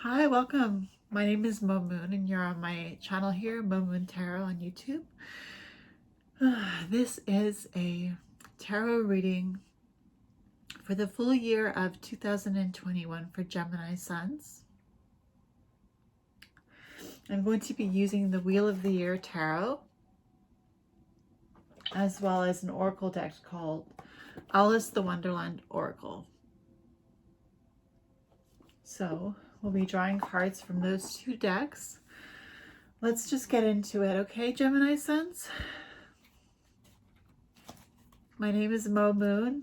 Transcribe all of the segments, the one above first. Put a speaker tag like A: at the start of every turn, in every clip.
A: Hi, welcome. My name is Mauh, and you're on my channel here, Mauh Tarot on YouTube. This is a tarot reading for the full year of 2021 for Gemini Suns. I'm going to be using the Wheel of the Year Tarot, as well as an oracle deck called Alice the Wonderland Oracle. So we'll be drawing cards from those two decks. Let's just get into it, okay, Gemini Suns? My name is Mauh.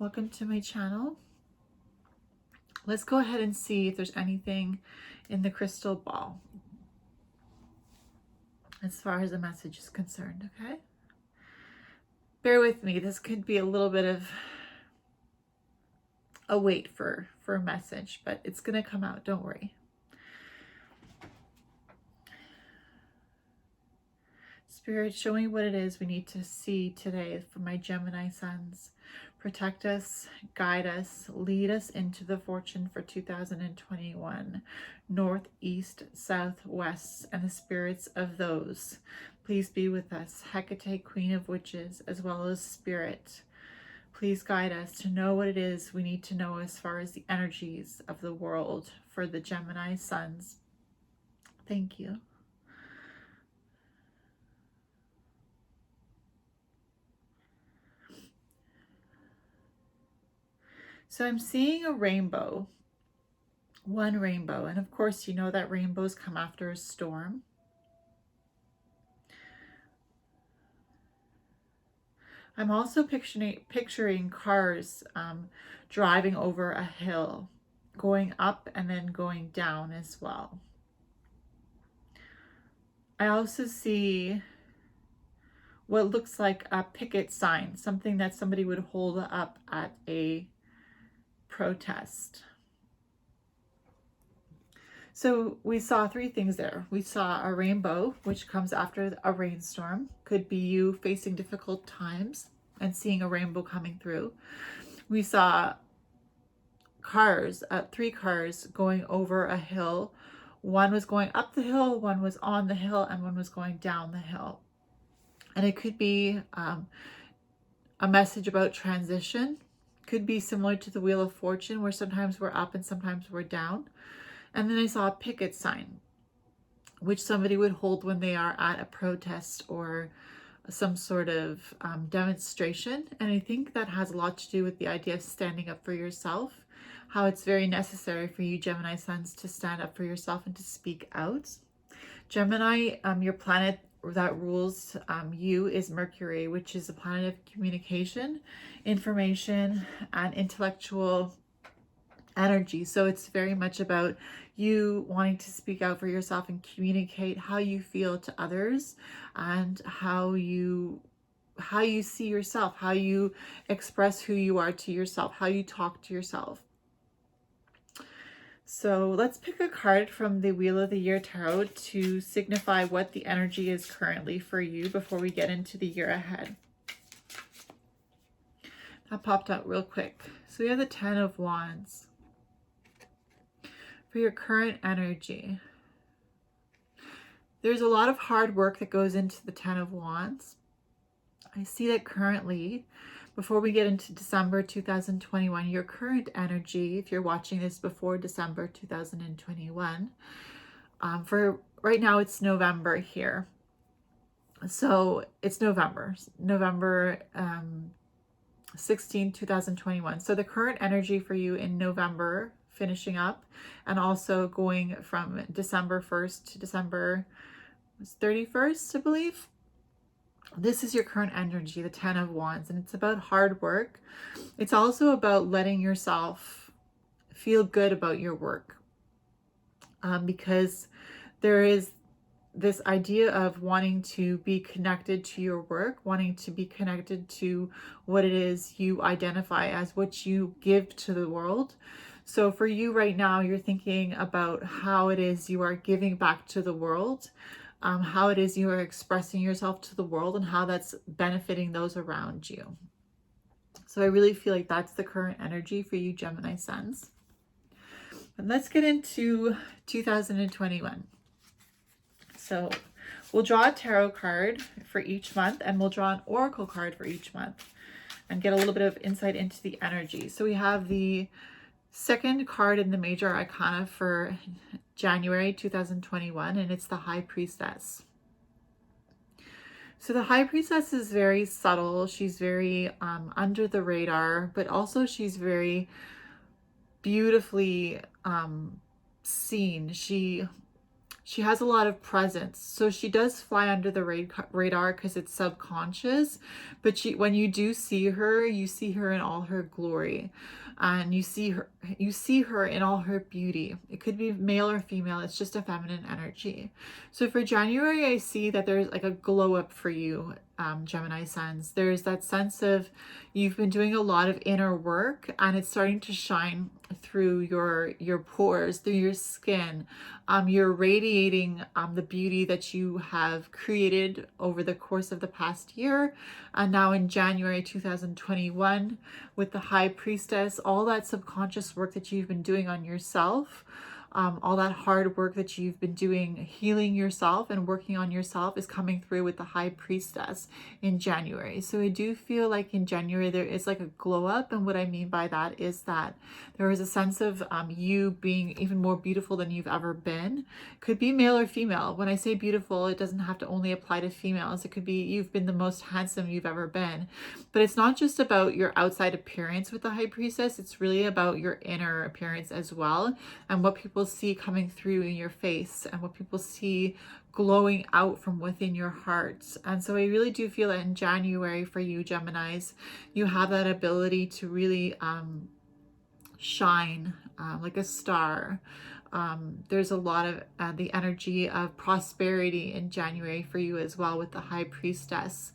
A: Welcome to my channel. Let's go ahead and see if there's anything in the crystal ball as far as the message is concerned, okay? Bear with me. This could be a little bit of a wait for a message, but it's going to come out. Don't worry. Spirit, show me what it is we need to see today for my Gemini Suns. Protect us, guide us, lead us into the fortune for 2021. North, east, south, west, and the spirits of those. Please be with us. Hecate, Queen of Witches, as well as Spirit. Please guide us to know what it is we need to know as far as the energies of the world for the Gemini Suns. Thank you. So I'm seeing a rainbow, one rainbow, and of course you know that rainbows come after a storm. I'm also picturing cars driving over a hill, going up and then going down as well. I also see what looks like a picket sign, something that somebody would hold up at a protest. So we saw three things there. We saw a rainbow, which comes after a rainstorm. Could be you facing difficult times and seeing a rainbow coming through. We saw cars, three cars going over a hill. One was going up the hill, one was on the hill, and one was going down the hill. And it could be a message about transition. Could be similar to the Wheel of Fortune, where sometimes we're up and sometimes we're down. And then I saw a picket sign, which somebody would hold when they are at a protest or some sort of demonstration. And I think that has a lot to do with the idea of standing up for yourself, how it's very necessary for you Gemini Suns to stand up for yourself and to speak out. Gemini, your planet that rules you is Mercury, which is a planet of communication, information, and intellectual energy. So it's very much about you wanting to speak out for yourself and communicate how you feel to others and how you see yourself, how you express who you are to yourself, how you talk to yourself. So let's pick a card from the Wheel of the Year Tarot to signify what the energy is currently for you before we get into the year ahead. That popped out real quick. So we have the 10 of Wands. For your current energy, there's a lot of hard work that goes into the 10 of Wands. I see that currently, before we get into December 2021, your current energy, if you're watching this before December 2021, for right now it's November here. So it's November 16, 2021. So the current energy for you in November, finishing up, and also going from December 1st to December 31st, I believe. This is your current energy, the 10 of Wands, and it's about hard work. It's also about letting yourself feel good about your work, because there is this idea of wanting to be connected to your work, wanting to be connected to what it is you identify as, what you give to the world. So for you right now, you're thinking about how it is you are giving back to the world, how it is you are expressing yourself to the world, and how that's benefiting those around you. So I really feel like that's the current energy for you Gemini Suns. And let's get into 2021. So we'll draw a tarot card for each month, and we'll draw an oracle card for each month and get a little bit of insight into the energy. So we have the second card in the major arcana for January 2021, and it's the High Priestess. So the High Priestess is very subtle. She's very under the radar, but also she's very beautifully seen. She has a lot of presence. So she does fly under the radar because it's subconscious, but when you do see her, you see her in all her glory. And you see her in all her beauty. It could be male or female. It's just a feminine energy. So for January, I see that there's like a glow up for you, Gemini Suns. There's that sense of you've been doing a lot of inner work, and it's starting to shine through your pores, through your skin. You're radiating the beauty that you have created over the course of the past year. And now in January 2021, with the High Priestess, all that subconscious work that you've been doing on yourself, all that hard work that you've been doing, healing yourself and working on yourself, is coming through with the High Priestess in January. So I do feel like in January there is like a glow up, and what I mean by that is that there is a sense of you being even more beautiful than you've ever been. Could be male or female. When I say beautiful, it doesn't have to only apply to females. It could be you've been the most handsome you've ever been. But it's not just about your outside appearance with the High Priestess. It's really about your inner appearance as well, and what people see coming through in your face, and what people see glowing out from within your hearts. And so I really do feel that in January for you Geminis, you have that ability to really shine like a star. There's a lot of the energy of prosperity in January for you as well with the High Priestess.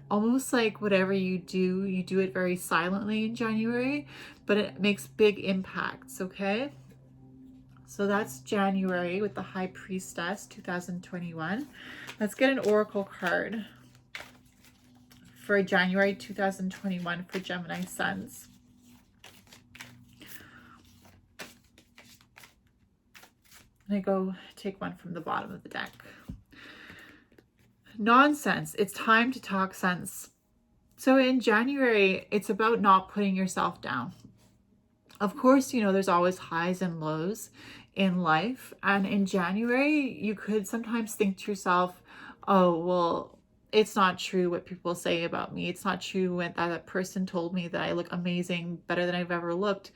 A: Almost like whatever you do it very silently in January, but it makes big impacts, okay? So that's January with the High Priestess 2021. Let's get an oracle card for January 2021 for Gemini Suns. And I go take one from the bottom of the deck. Nonsense. It's time to talk sense. So in January, it's about not putting yourself down. Of course, you know, there's always highs and lows in life. And in January, you could sometimes think to yourself, oh, well, it's not true what people say about me. It's not true when that person told me that I look amazing, better than I've ever looked.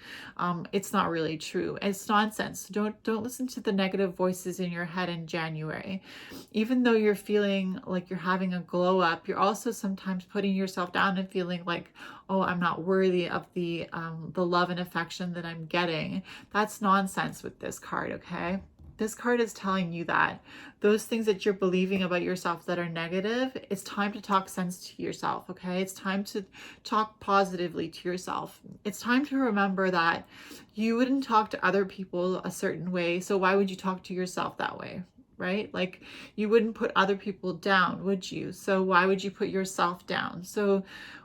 A: It's not really true. It's nonsense. Don't listen to the negative voices in your head in January. Even though you're feeling like you're having a glow up, you're also sometimes putting yourself down and feeling like, oh, I'm not worthy of the love and affection that I'm getting. That's nonsense with this card, okay? This card is telling you that those things that you're believing about yourself that are negative, it's time to talk sense to yourself, okay? It's time to talk positively to yourself. It's time to remember that you wouldn't talk to other people a certain way, so why would you talk to yourself that way, right? Like, you wouldn't put other people down, would you? So why would you put yourself down? So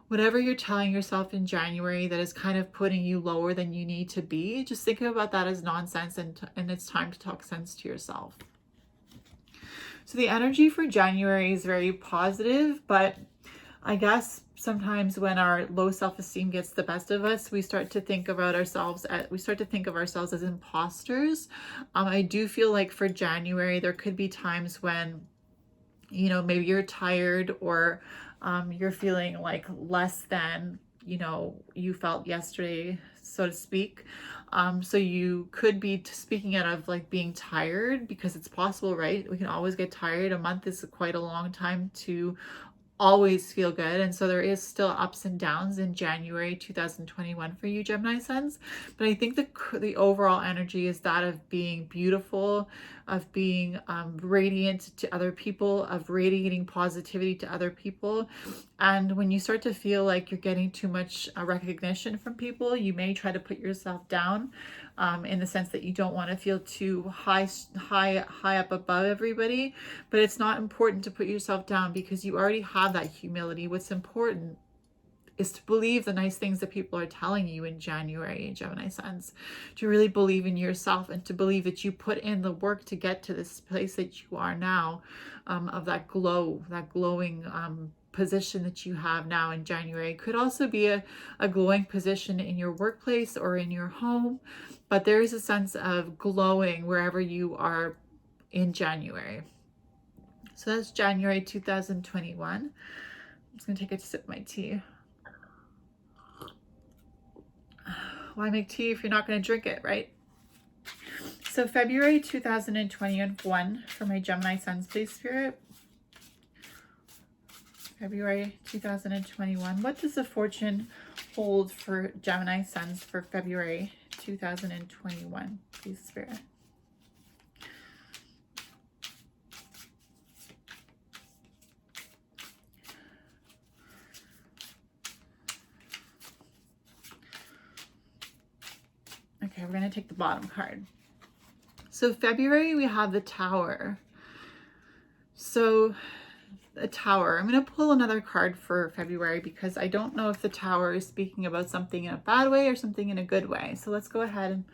A: whatever you're telling yourself in January that is kind of putting you lower than you need to be, just think about that as nonsense, and it's time to talk sense to yourself. So the energy for January is very positive, but I guess sometimes when our low self-esteem gets the best of us, we start to think of ourselves as imposters. I do feel like for January, there could be times when, you know, maybe you're tired, or you're feeling like less than, you know, you felt yesterday, so to speak. So you could be speaking out of like being tired, because it's possible, right? We can always get tired. A month is quite a long time to always feel good, and so there is still ups and downs in January 2021 for you Gemini Suns. But I think the overall energy is that of being beautiful, of being radiant to other people, of radiating positivity to other people. And when you start to feel like you're getting too much recognition from people, you may try to put yourself down, in the sense that you don't want to feel too high up above everybody. But it's not important to put yourself down, because you already have that humility. What's important is to believe the nice things that people are telling you in January, Gemini Suns, to really believe in yourself and to believe that you put in the work to get to this place that you are now, of that glow, that glowing position that you have now in January. It could also be a glowing position in your workplace or in your home, but there is a sense of glowing wherever you are in January. So that's January 2021. I'm just gonna take a sip of my tea. Why make tea if you're not gonna drink it, right? So February 2021 for my Gemini Suns, please, Spirit. February 2021. What does the fortune hold for Gemini Suns for February 2021, please, Spirit? Okay, we're going to take the bottom card. So February, we have the Tower. So the Tower. I'm going to pull another card for February because I don't know if the Tower is speaking about something in a bad way or something in a good way. So let's go ahead and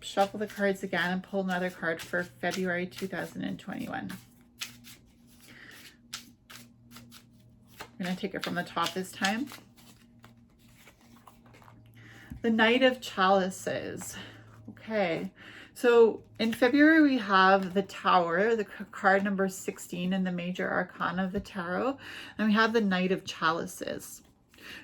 A: shuffle the cards again and pull another card for February 2021. I'm going to take it from the top this time. The Knight of Chalices. Okay, so in February we have the Tower, the card number 16 in the major arcana of the tarot, and we have the Knight of Chalices.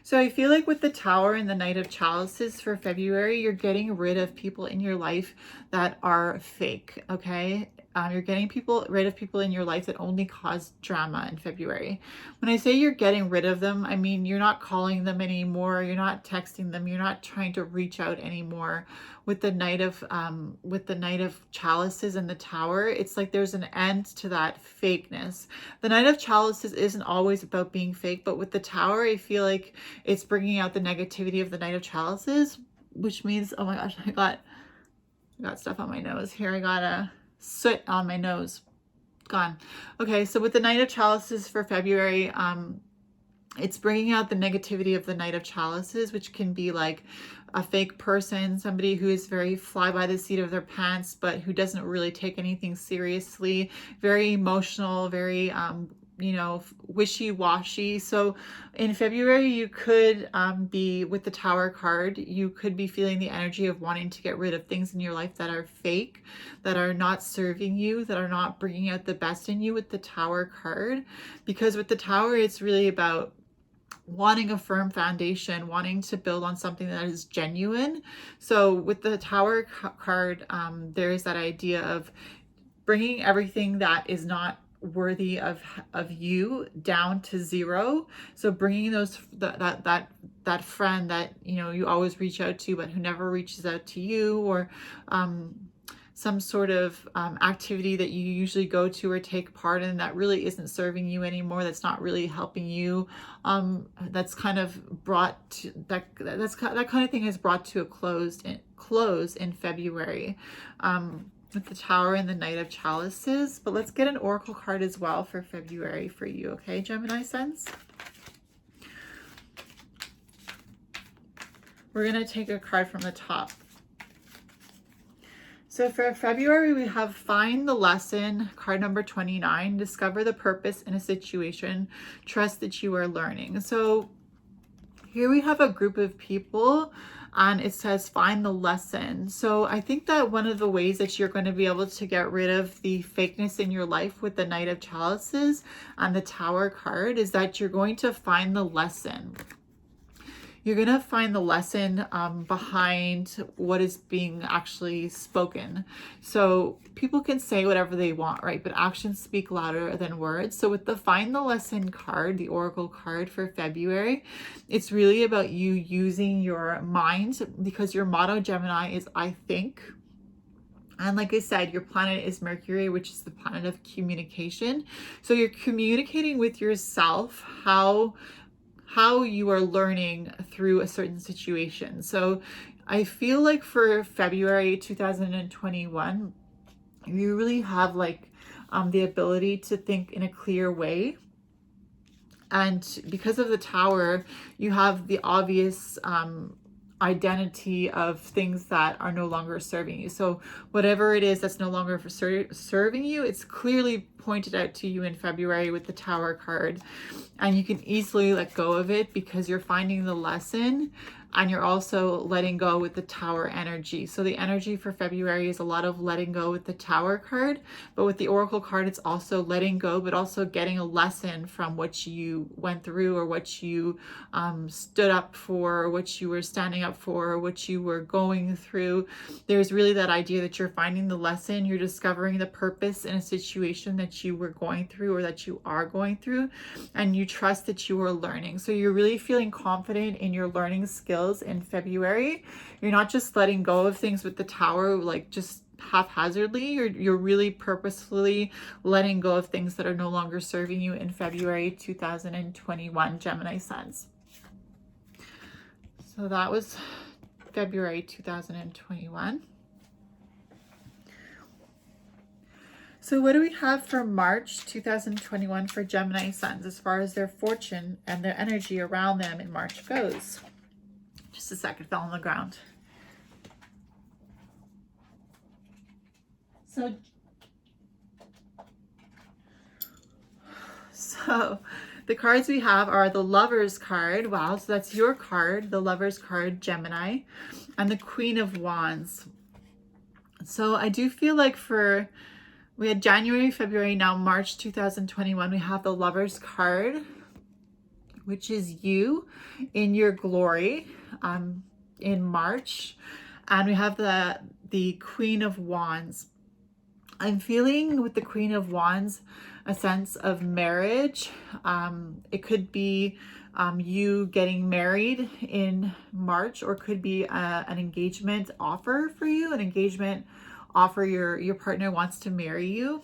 A: So I feel like with the Tower and the Knight of Chalices for February, you're getting rid of people in your life that are fake, okay? You're getting rid of people in your life that only cause drama in February. When I say you're getting rid of them, I mean you're not calling them anymore, you're not texting them, you're not trying to reach out anymore. With the Knight of Chalices and the Tower, it's like there's an end to that fakeness. The Knight of Chalices isn't always about being fake, but with the Tower, I feel like it's bringing out the negativity of the Knight of Chalices, which means, oh my gosh, I got stuff on my nose here. I got a soot on my nose. Gone. Okay, so with the Knight of Chalices for February, it's bringing out the negativity of the Knight of Chalices, which can be like a fake person, somebody who is very fly by the seat of their pants, but who doesn't really take anything seriously, very emotional, very, wishy-washy. So in February, you could be, with the Tower card, you could be feeling the energy of wanting to get rid of things in your life that are fake, that are not serving you, that are not bringing out the best in you with the Tower card. Because with the Tower, it's really about wanting a firm foundation, wanting to build on something that is genuine. So with the Tower card, there is that idea of bringing everything that is not worthy of you down to zero. So bringing that friend that you always reach out to but who never reaches out to you, or some sort of activity that you usually go to or take part in that really isn't serving you anymore, that's not really helping you, that's kind of brought to that kind of thing is brought to a close in February, with the Tower and the Knight of Chalices. But let's get an oracle card as well for February for you, okay, Gemini Suns? We're going to take a card from the top. So for February, we have Find the Lesson, card number 29. Discover the purpose in a situation. Trust that you are learning. So here we have a group of people, and it says find the lesson. So I think that one of the ways that you're going to be able to get rid of the fakeness in your life with the Knight of Chalices and the Tower card is that you're going to find the lesson. You're going to find the lesson behind what is being actually spoken. So people can say whatever they want, right? But actions speak louder than words. So with the Find the Lesson card, the Oracle card for February, it's really about you using your mind, because your motto, Gemini, is I think. And like I said, your planet is Mercury, which is the planet of communication. So you're communicating with yourself how you are learning through a certain situation. So I feel like for February 2021, you really have like the ability to think in a clear way. And because of the Tower, you have the obvious identity of things that are no longer serving you. So whatever it is that's no longer serving you, it's clearly pointed out to you in February with the Tower card. And you can easily let go of it because you're finding the lesson, and you're also letting go with the Tower energy. So the energy for February is a lot of letting go with the Tower card, but with the Oracle card, it's also letting go, but also getting a lesson from what you went through, or what you stood up for, or what you were standing up for, or what you were going through. There's really that idea that you're finding the lesson, you're discovering the purpose in a situation that you were going through, or that you are going through, and you trust that you are learning. So you're really feeling confident in your learning skills in February. You're not just letting go of things with the Tower, like just haphazardly. You're really purposefully letting go of things that are no longer serving you in February 2021, Gemini Suns. So that was February 2021. So what do we have for March 2021 for Gemini Suns as far as their fortune and their energy around them in March goes? Just a second, fell on the ground. So the cards we have are the Lovers card. Wow, so that's your card, the Lovers card, Gemini, and the Queen of Wands. So I do feel like we had January, February, now March 2021, we have the Lovers card, which is you in your glory in March. And we have the Queen of Wands. I'm feeling with the Queen of Wands a sense of marriage. It could be you getting married in March, or could be an engagement offer for you, an engagement offer. Your partner wants to marry you.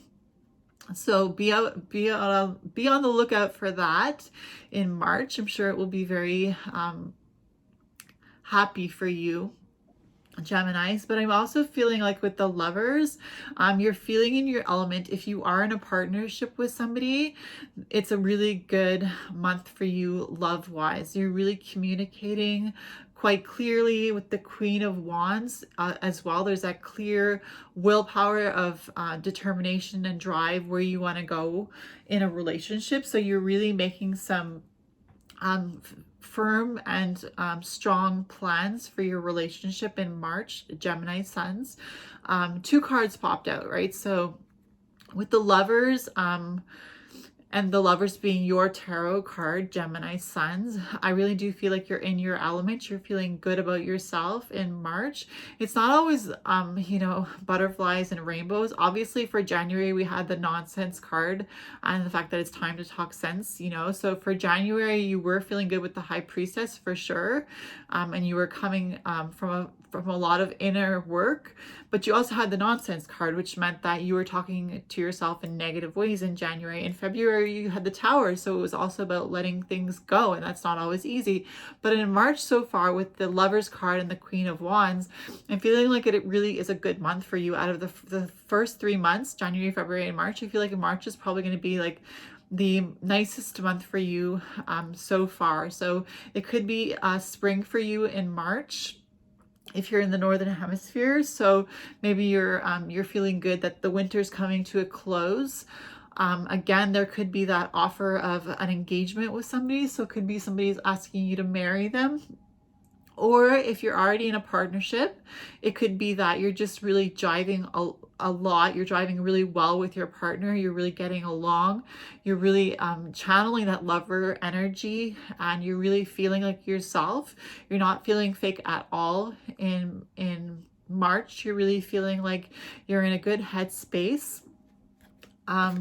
A: So be on the lookout for that in March. I'm sure it will be very happy for you, Geminis. But I'm also feeling like with the Lovers, you're feeling in your element. If you are in a partnership with somebody, it's a really good month for you love wise. You're really communicating quite clearly with the Queen of Wands as well. There's that clear willpower of determination and drive where you want to go in a relationship. So you're really making some firm and strong plans for your relationship in March, Gemini Suns. Two cards popped out, right? So with the Lovers, and the Lovers being your tarot card, Gemini Suns, I really do feel like you're in your element. You're feeling good about yourself in March. It's not always, butterflies and rainbows. Obviously for January, we had the nonsense card and the fact that it's time to talk sense, So for January, you were feeling good with the High Priestess for sure. And you were coming from a lot of inner work, but you also had the nonsense card, which meant that you were talking to yourself in negative ways in January. In February, you had the Tower, so it was also about letting things go, and that's not always easy. But in March so far, with the Lovers card and the Queen of Wands, I'm feeling like it really is a good month for you. Out of the first 3 months, January, February, and March, I feel like March is probably going to be like the nicest month for you so far. So it could be spring for you in March if you're in the northern hemisphere. So maybe you're feeling good that the winter's coming to a close. Again, there could be that offer of an engagement with somebody. So it could be somebody's asking you to marry them. Or if you're already in a partnership, it could be that you're just really jiving a lot. You're driving really well with your partner. You're really getting along. You're really channeling that lover energy, and you're really feeling like yourself. You're not feeling fake at all in March. You're really feeling like you're in a good headspace.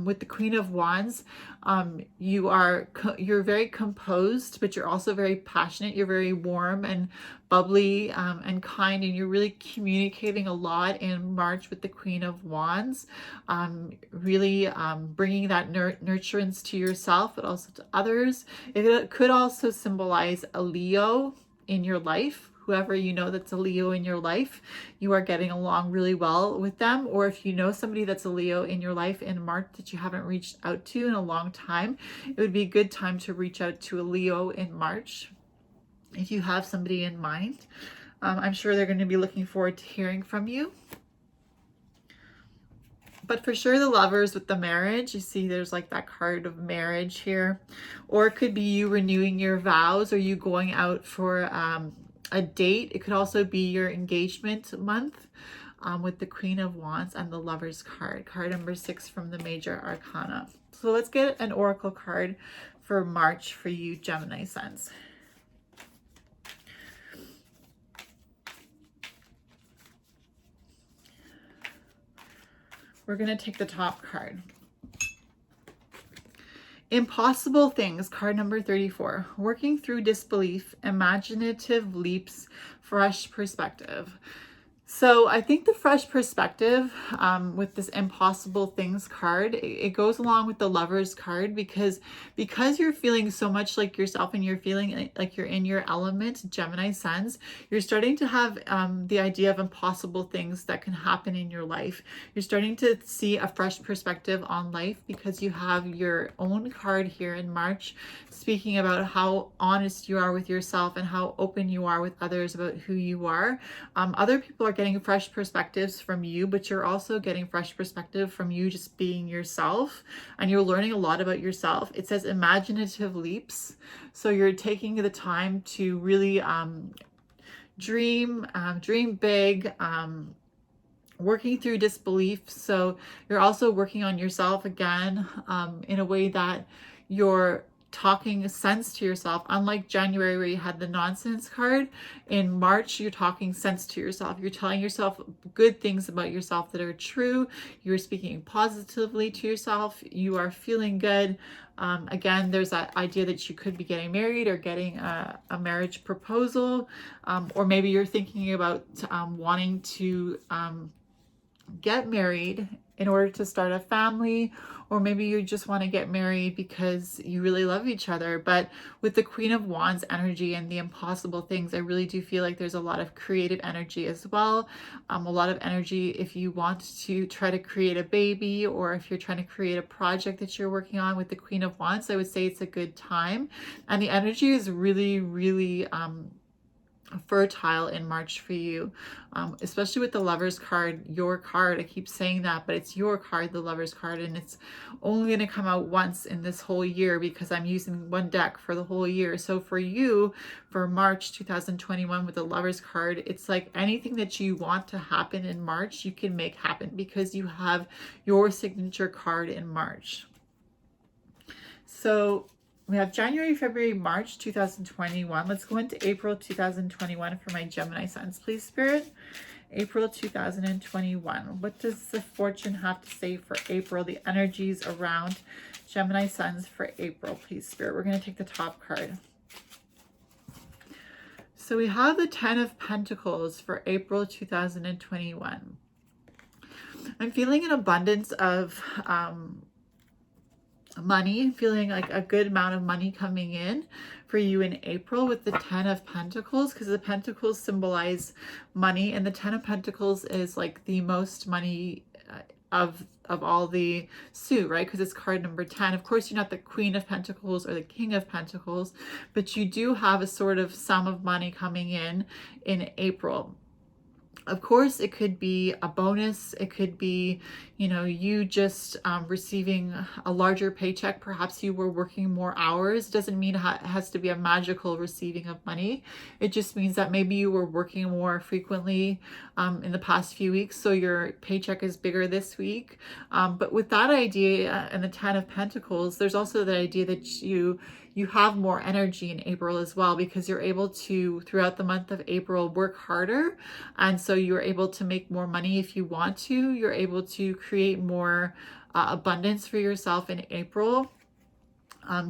A: With the Queen of Wands, you're very composed, but you're also very passionate. You're very warm and bubbly and kind, and you're really communicating a lot in March with the Queen of Wands, really bringing that nurturance to yourself, but also to others. It could also symbolize a Leo in your life whoever you know that's a Leo in your life, you are getting along really well with them. Or if you know somebody that's a Leo in your life in March that you haven't reached out to in a long time, it would be a good time to reach out to a Leo in March if you have somebody in mind. I'm sure they're going to be looking forward to hearing from you. But for sure, the Lovers with the marriage, you see there's like that card of marriage here. Or it could be you renewing your vows, or you going out for a date. It could also be your engagement month with the Queen of Wands and the Lovers card, card number 6 from the Major Arcana. So let's get an oracle card for March for you, Gemini Suns. We're going to take the top card. Impossible things, card number 34. Working through disbelief, imaginative leaps, fresh perspective. So I think the fresh perspective with this impossible things card, it goes along with the Lovers card because you're feeling so much like yourself and you're feeling like you're in your element, Gemini Suns, you're starting to have the idea of impossible things that can happen in your life. You're starting to see a fresh perspective on life because you have your own card here in March speaking about how honest you are with yourself and how open you are with others about who you are. Other people are getting fresh perspectives from you, but you're also getting fresh perspective from you just being yourself, and you're learning a lot about yourself. It says imaginative leaps, so you're taking the time to really dream big, working through disbelief. So you're also working on yourself again in a way that you're talking sense to yourself. Unlike January where you had the nonsense card, in March you're talking sense to yourself. You're telling yourself good things about yourself that are true. You're speaking positively to yourself. You are feeling good. Again, there's that idea that you could be getting married or getting a marriage proposal, or maybe you're thinking about wanting to get married in order to start a family, or maybe you just want to get married because you really love each other. But with the Queen of Wands energy and the impossible things, I really do feel like there's a lot of creative energy as well. A lot of energy if you want to try to create a baby, or if you're trying to create a project that you're working on with the Queen of Wands, I would say it's a good time. And the energy is really, really fertile in March for you, especially with the Lovers card, your card. I keep saying that, but it's your card, the Lovers card, and it's only going to come out once in this whole year because I'm using one deck for the whole year. So for you, for March 2021 with the Lovers card, it's like anything that you want to happen in March, you can make happen because you have your signature card in March. So we have January, February, March 2021. Let's go into April 2021 for my Gemini Suns, please, Spirit. April 2021. What does the fortune have to say for April? The energies around Gemini Suns for April, please, Spirit. We're going to take the top card. So we have the 10 of Pentacles for April 2021. I'm feeling an abundance of money, feeling like a good amount of money coming in for you in April with the 10 of Pentacles, because the Pentacles symbolize money, and the 10 of Pentacles is like the most money of all the suit, right? Because it's card number 10. Of course, you're not the Queen of Pentacles or the King of Pentacles, but you do have a sort of sum of money coming in April. Of course, it could be a bonus. It could be, you know, you just receiving a larger paycheck. Perhaps you were working more hours. Doesn't mean it has to be a magical receiving of money. It just means that maybe you were working more frequently in the past few weeks, so your paycheck is bigger this week. But with that idea and the 10 of Pentacles, there's also the idea that you have more energy in April as well, because you're able to, throughout the month of April, work harder. And so you're able to make more money if you want to. You're able to create more abundance for yourself in April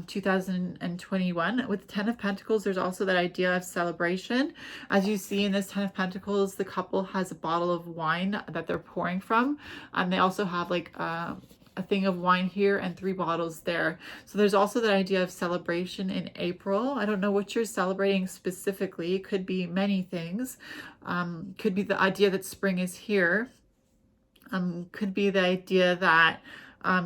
A: 2021. With the 10 of Pentacles, there's also that idea of celebration. As you see in this 10 of Pentacles, the couple has a bottle of wine that they're pouring from. And they also have like a a thing of wine here and 3 bottles there. So there's also that idea of celebration in April. I don't know what you're celebrating specifically. It could be many things. Could be the idea that spring is here. Could be the idea that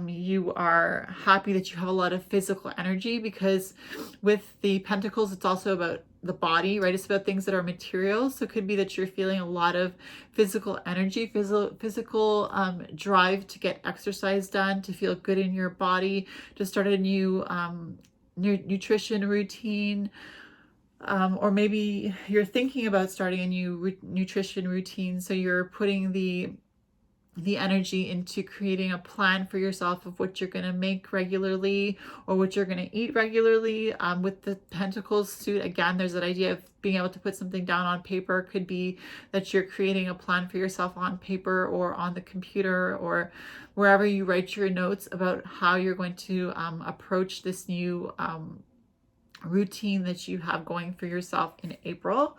A: you are happy that you have a lot of physical energy, because with the pentacles, it's also about the body, right? It's about things that are material. So it could be that you're feeling a lot of physical energy, physical drive to get exercise done, to feel good in your body, to start a new nutrition routine. Or maybe you're thinking about starting a new nutrition routine. So you're putting the energy into creating a plan for yourself of what you're going to make regularly or what you're going to eat regularly. With the Pentacles suit, again, there's that idea of being able to put something down on paper. Could be that you're creating a plan for yourself on paper or on the computer or wherever you write your notes about how you're going to approach this new routine that you have going for yourself in April.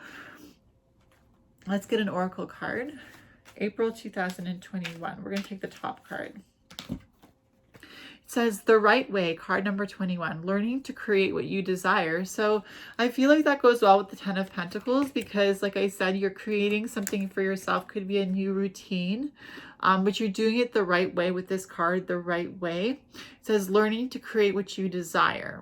A: Let's get an oracle card. April 2021. We're going to take the top card. It says the right way, card number 21, learning to create what you desire. So I feel like that goes well with the 10 of Pentacles, because like I said, you're creating something for yourself. Could be a new routine, but you're doing it the right way with this card, the right way. It says learning to create what you desire.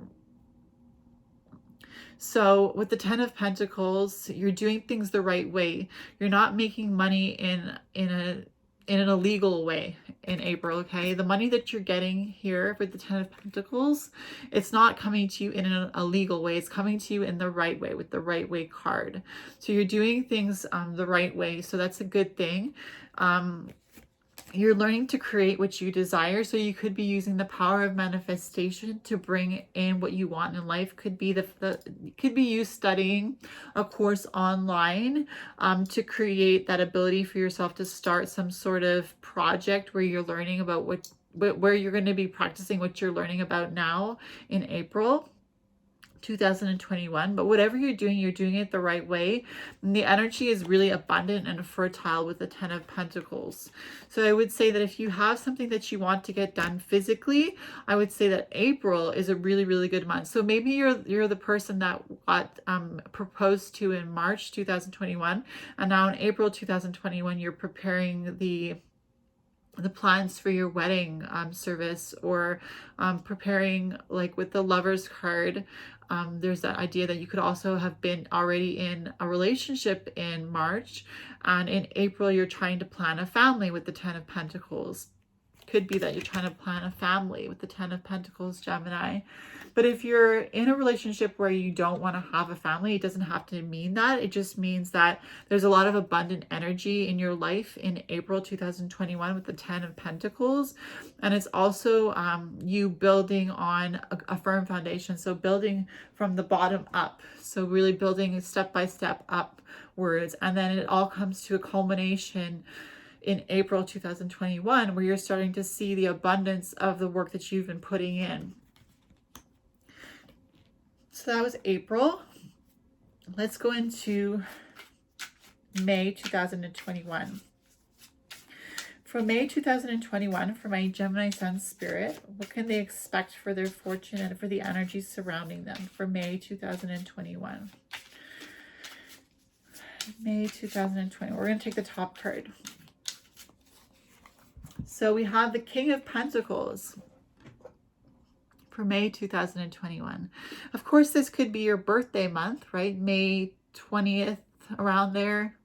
A: So with the 10 of Pentacles, you're doing things the right way. You're not making money in an illegal way in April, okay? The money that you're getting here with the 10 of Pentacles, it's not coming to you in an illegal way. It's coming to you in the right way with the right way card. So you're doing things the right way. So that's a good thing. You're learning to create what you desire. So you could be using the power of manifestation to bring in what you want in life. Could be could be you studying a course online to create that ability for yourself to start some sort of project where you're learning about where you're going to be practicing what you're learning about now in April 2021. But whatever you're doing it the right way. And the energy is really abundant and fertile with the 10 of Pentacles. So I would say that if you have something that you want to get done physically, I would say that April is a really, really good month. So maybe you're the person that got proposed to in March 2021, and now in April 2021 you're preparing the plans for your wedding service, or preparing, like with the Lovers card, there's that idea that you could also have been already in a relationship in March, and in April you're trying to plan a family with the 10 of Pentacles. Could be that you're trying to plan a family with the 10 of Pentacles, Gemini. But if you're in a relationship where you don't want to have a family, it doesn't have to mean that. It just means that there's a lot of abundant energy in your life in April 2021 with the 10 of Pentacles. And it's also you building on a firm foundation. So building from the bottom up. So really building step by step upwards. And then it all comes to a culmination in April 2021, where you're starting to see the abundance of the work that you've been putting in. So that was April. Let's go into May 2021. For May 2021, for my Gemini Suns spirit, what can they expect for their fortune and for the energy surrounding them for May 2021? May 2020. We're going to take the top card. So we have the King of Pentacles for May 2021. Of course, this could be your birthday month, right? May 20th, around there.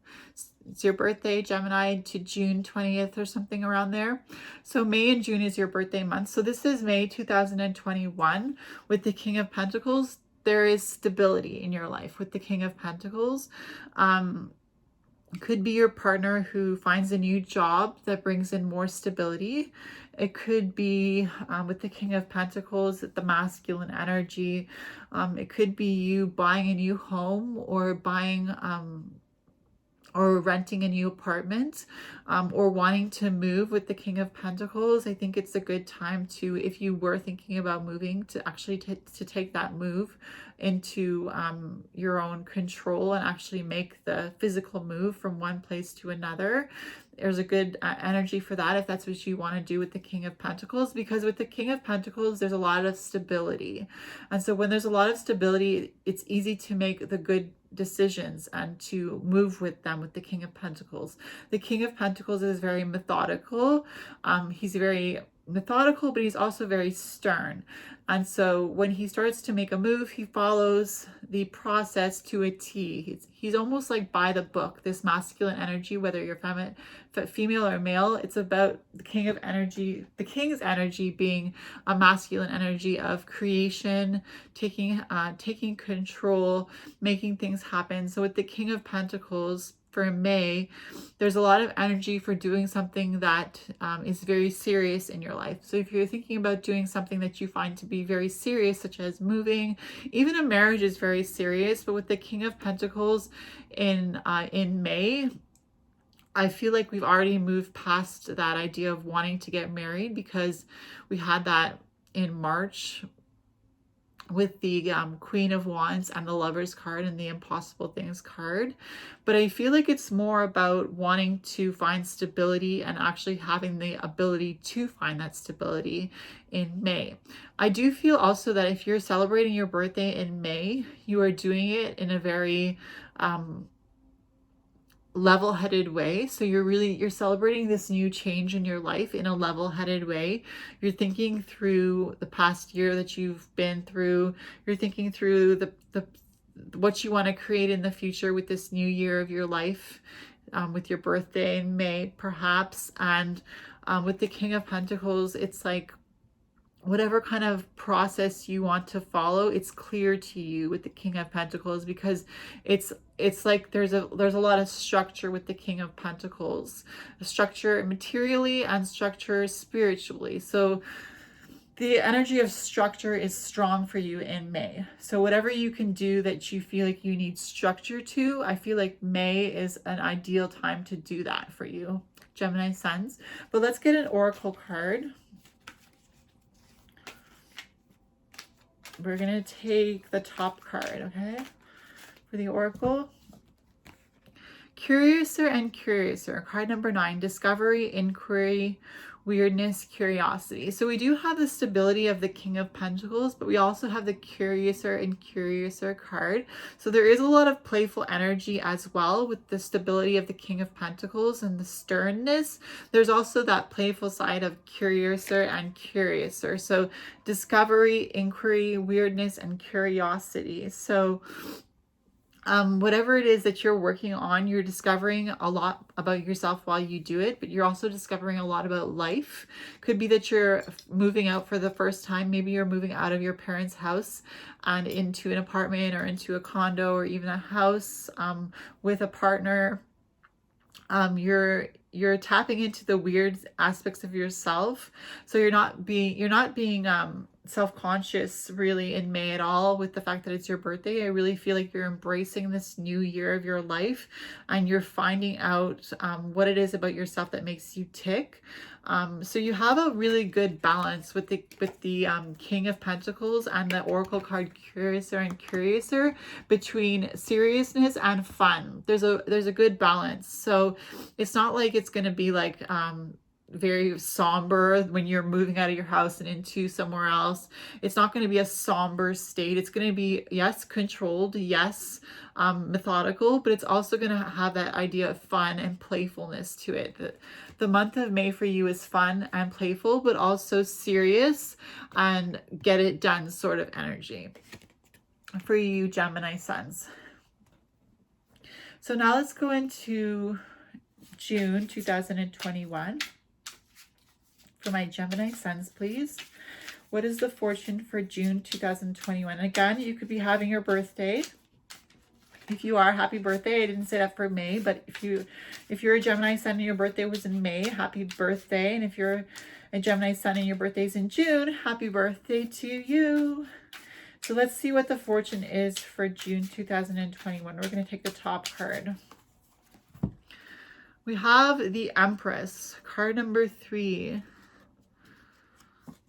A: It's your birthday, Gemini, to June 20th or something around there. So May and June is your birthday month. So this is May 2021 with the King of Pentacles. There is stability in your life with the King of Pentacles. Could be your partner who finds a new job that brings in more stability. It could be with the King of Pentacles, the masculine energy. It could be you buying a new home or buying or renting a new apartment, or wanting to move with the King of Pentacles. I think it's a good time to, if you were thinking about moving, to actually to take that move into your own control and actually make the physical move from one place to another. There's a good energy for that if that's what you want to do with the King of Pentacles, because with the King of Pentacles, there's a lot of stability. And so when there's a lot of stability, it's easy to make the good decisions and to move with them with the King of Pentacles. The King of Pentacles is very methodical. He's very methodical, but he's also very stern. And so when he starts to make a move, he follows the process to a T. He's almost like by the book, this masculine energy, whether you're female or male. It's about the King of energy, the King's energy being a masculine energy of creation, taking control, making things happen. So with the King of Pentacles, for May, there's a lot of energy for doing something that is very serious in your life. So if you're thinking about doing something that you find to be very serious, such as moving, even a marriage is very serious, but with the King of Pentacles in May, I feel like we've already moved past that idea of wanting to get married, because we had that in March with the Queen of Wands and the Lovers card and the Impossible Things card. But I feel like it's more about wanting to find stability and actually having the ability to find that stability in May. I do feel also that if you're celebrating your birthday in May, you are doing it in a very level-headed way. So you're celebrating this new change in your life in a level-headed way. You're thinking through the past year that you've been through. You're thinking through the what you want to create in the future with this new year of your life, with your birthday in May, perhaps. And with the King of Pentacles, it's like whatever kind of process you want to follow, it's clear to you with the King of Pentacles, because it's like there's a lot of structure with the King of Pentacles, structure materially and structure spiritually. So the energy of structure is strong for you in May. So whatever you can do that you feel like you need structure to, I feel like May is an ideal time to do that for you, Gemini Suns. But let's get an oracle card. We're going to take the top card, okay, for the oracle. Curiouser and Curiouser, card number 9, discovery, inquiry, weirdness, curiosity. So we do have the stability of the King of Pentacles, but we also have the Curiouser and Curiouser card. So there is a lot of playful energy as well with the stability of the King of Pentacles and the sternness. There's also that playful side of Curiouser and Curiouser. So discovery, inquiry, weirdness, and curiosity. So whatever it is that you're working on, you're discovering a lot about yourself while you do it, but you're also discovering a lot about life. Could be that you're moving out for the first time. Maybe you're moving out of your parents' house and into an apartment or into a condo or even a house with a partner. You're tapping into the weird aspects of yourself. So you're not being self-conscious really in May at all with the fact that it's your birthday. I really feel like you're embracing this new year of your life and you're finding out what it is about yourself that makes you tick. So you have a really good balance with the King of Pentacles and the Oracle card Curiouser and Curiouser between seriousness and fun. There's a good balance. So it's not like it's going to be like very somber when you're moving out of your house and into somewhere else. It's not going to be a somber state. It's going to be, yes, controlled, yes, methodical, but it's also going to have that idea of fun and playfulness to it. The month of May for you is fun and playful, but also serious and get it done sort of energy for you, Gemini Suns. So now let's go into June 2021. For my Gemini Suns, please. What is the fortune for June 2021? Again, you could be having your birthday. If you are, happy birthday. I didn't say that for May, but if you're a Gemini Sun and your birthday was in May, happy birthday. And if you're a Gemini Sun and your birthday's in June, happy birthday to you. So let's see what the fortune is for June 2021. We're going to take the top card. We have the Empress, card number 3.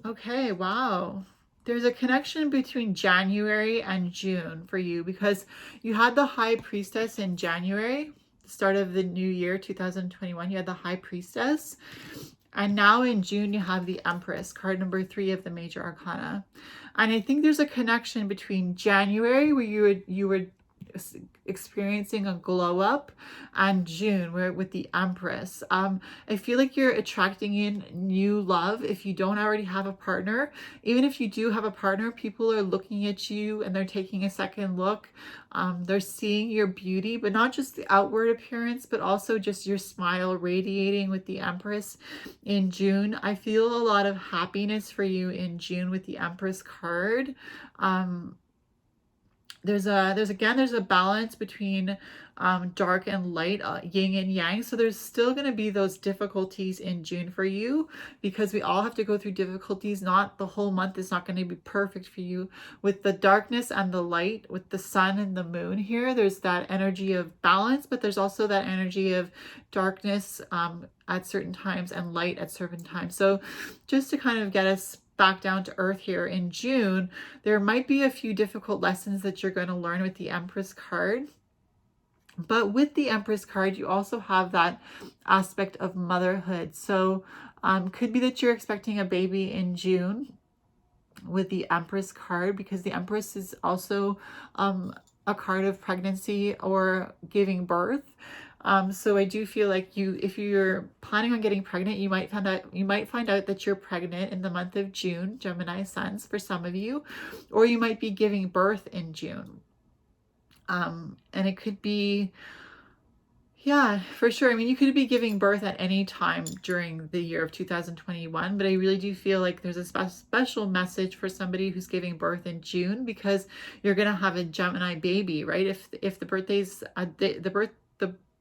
A: Okay, wow. There's a connection between January and June for you because you had the High Priestess in January, the start of the new year, 2021. You had the High Priestess. And now in June, you have the Empress, card number 3 of the Major Arcana. And I think there's a connection between January, where you were experiencing a glow up, and June, where with the Empress. I feel like you're attracting in new love if you don't already have a partner. Even if you do have a partner, people are looking at you and they're taking a second look. They're seeing your beauty, but not just the outward appearance, but also just your smile radiating with the Empress in June. I feel a lot of happiness for you in June with the Empress card. There's a balance between dark and light, yin and yang. So there's still going to be those difficulties in June for you, because we all have to go through difficulties. Not the whole month is not going to be perfect for you. With the darkness and the light, with the sun and the moon here, there's that energy of balance, but there's also that energy of darkness at certain times and light at certain times. So just to kind of get us back down to earth here in June, there might be a few difficult lessons that you're going to learn with the Empress card. But with the Empress card, you also have that aspect of motherhood. So could be that you're expecting a baby in June with the Empress card, because the Empress is also a card of pregnancy or giving birth. So I do feel like if you're planning on getting pregnant, you might find out that you're pregnant in the month of June, Gemini Suns, for some of you, or you might be giving birth in June. And it could be, yeah, for sure. I mean, you could be giving birth at any time during the year of 2021, but I really do feel like there's a special message for somebody who's giving birth in June, because you're going to have a Gemini baby, right? If the birthday's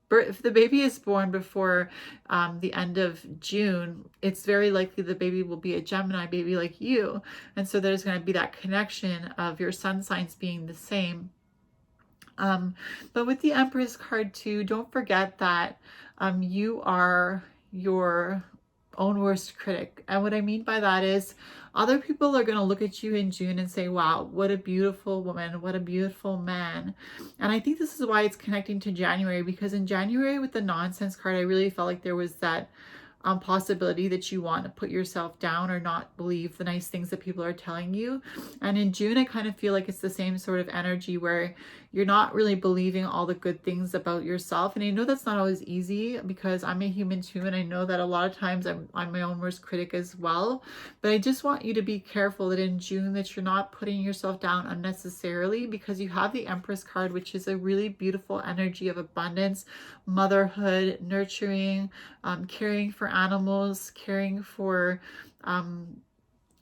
A: if the baby is born before the end of June, it's very likely the baby will be a Gemini baby like you. And so there's going to be that connection of your sun signs being the same. But with the Empress card too, don't forget that you are your own worst critic. And what I mean by that is other people are going to look at you in June and say, wow, what a beautiful woman, what a beautiful man. And I think this is why it's connecting to January, because in January with the nonsense card, I really felt like there was that possibility that you want to put yourself down or not believe the nice things that people are telling you. And in June, I kind of feel like it's the same sort of energy where you're not really believing all the good things about yourself. And I know that's not always easy, because I'm a human too, and I know that a lot of times I'm my own worst critic as well. But I just want you to be careful that in June that you're not putting yourself down unnecessarily, because you have the Empress card, which is a really beautiful energy of abundance, motherhood, nurturing, caring for animals, caring for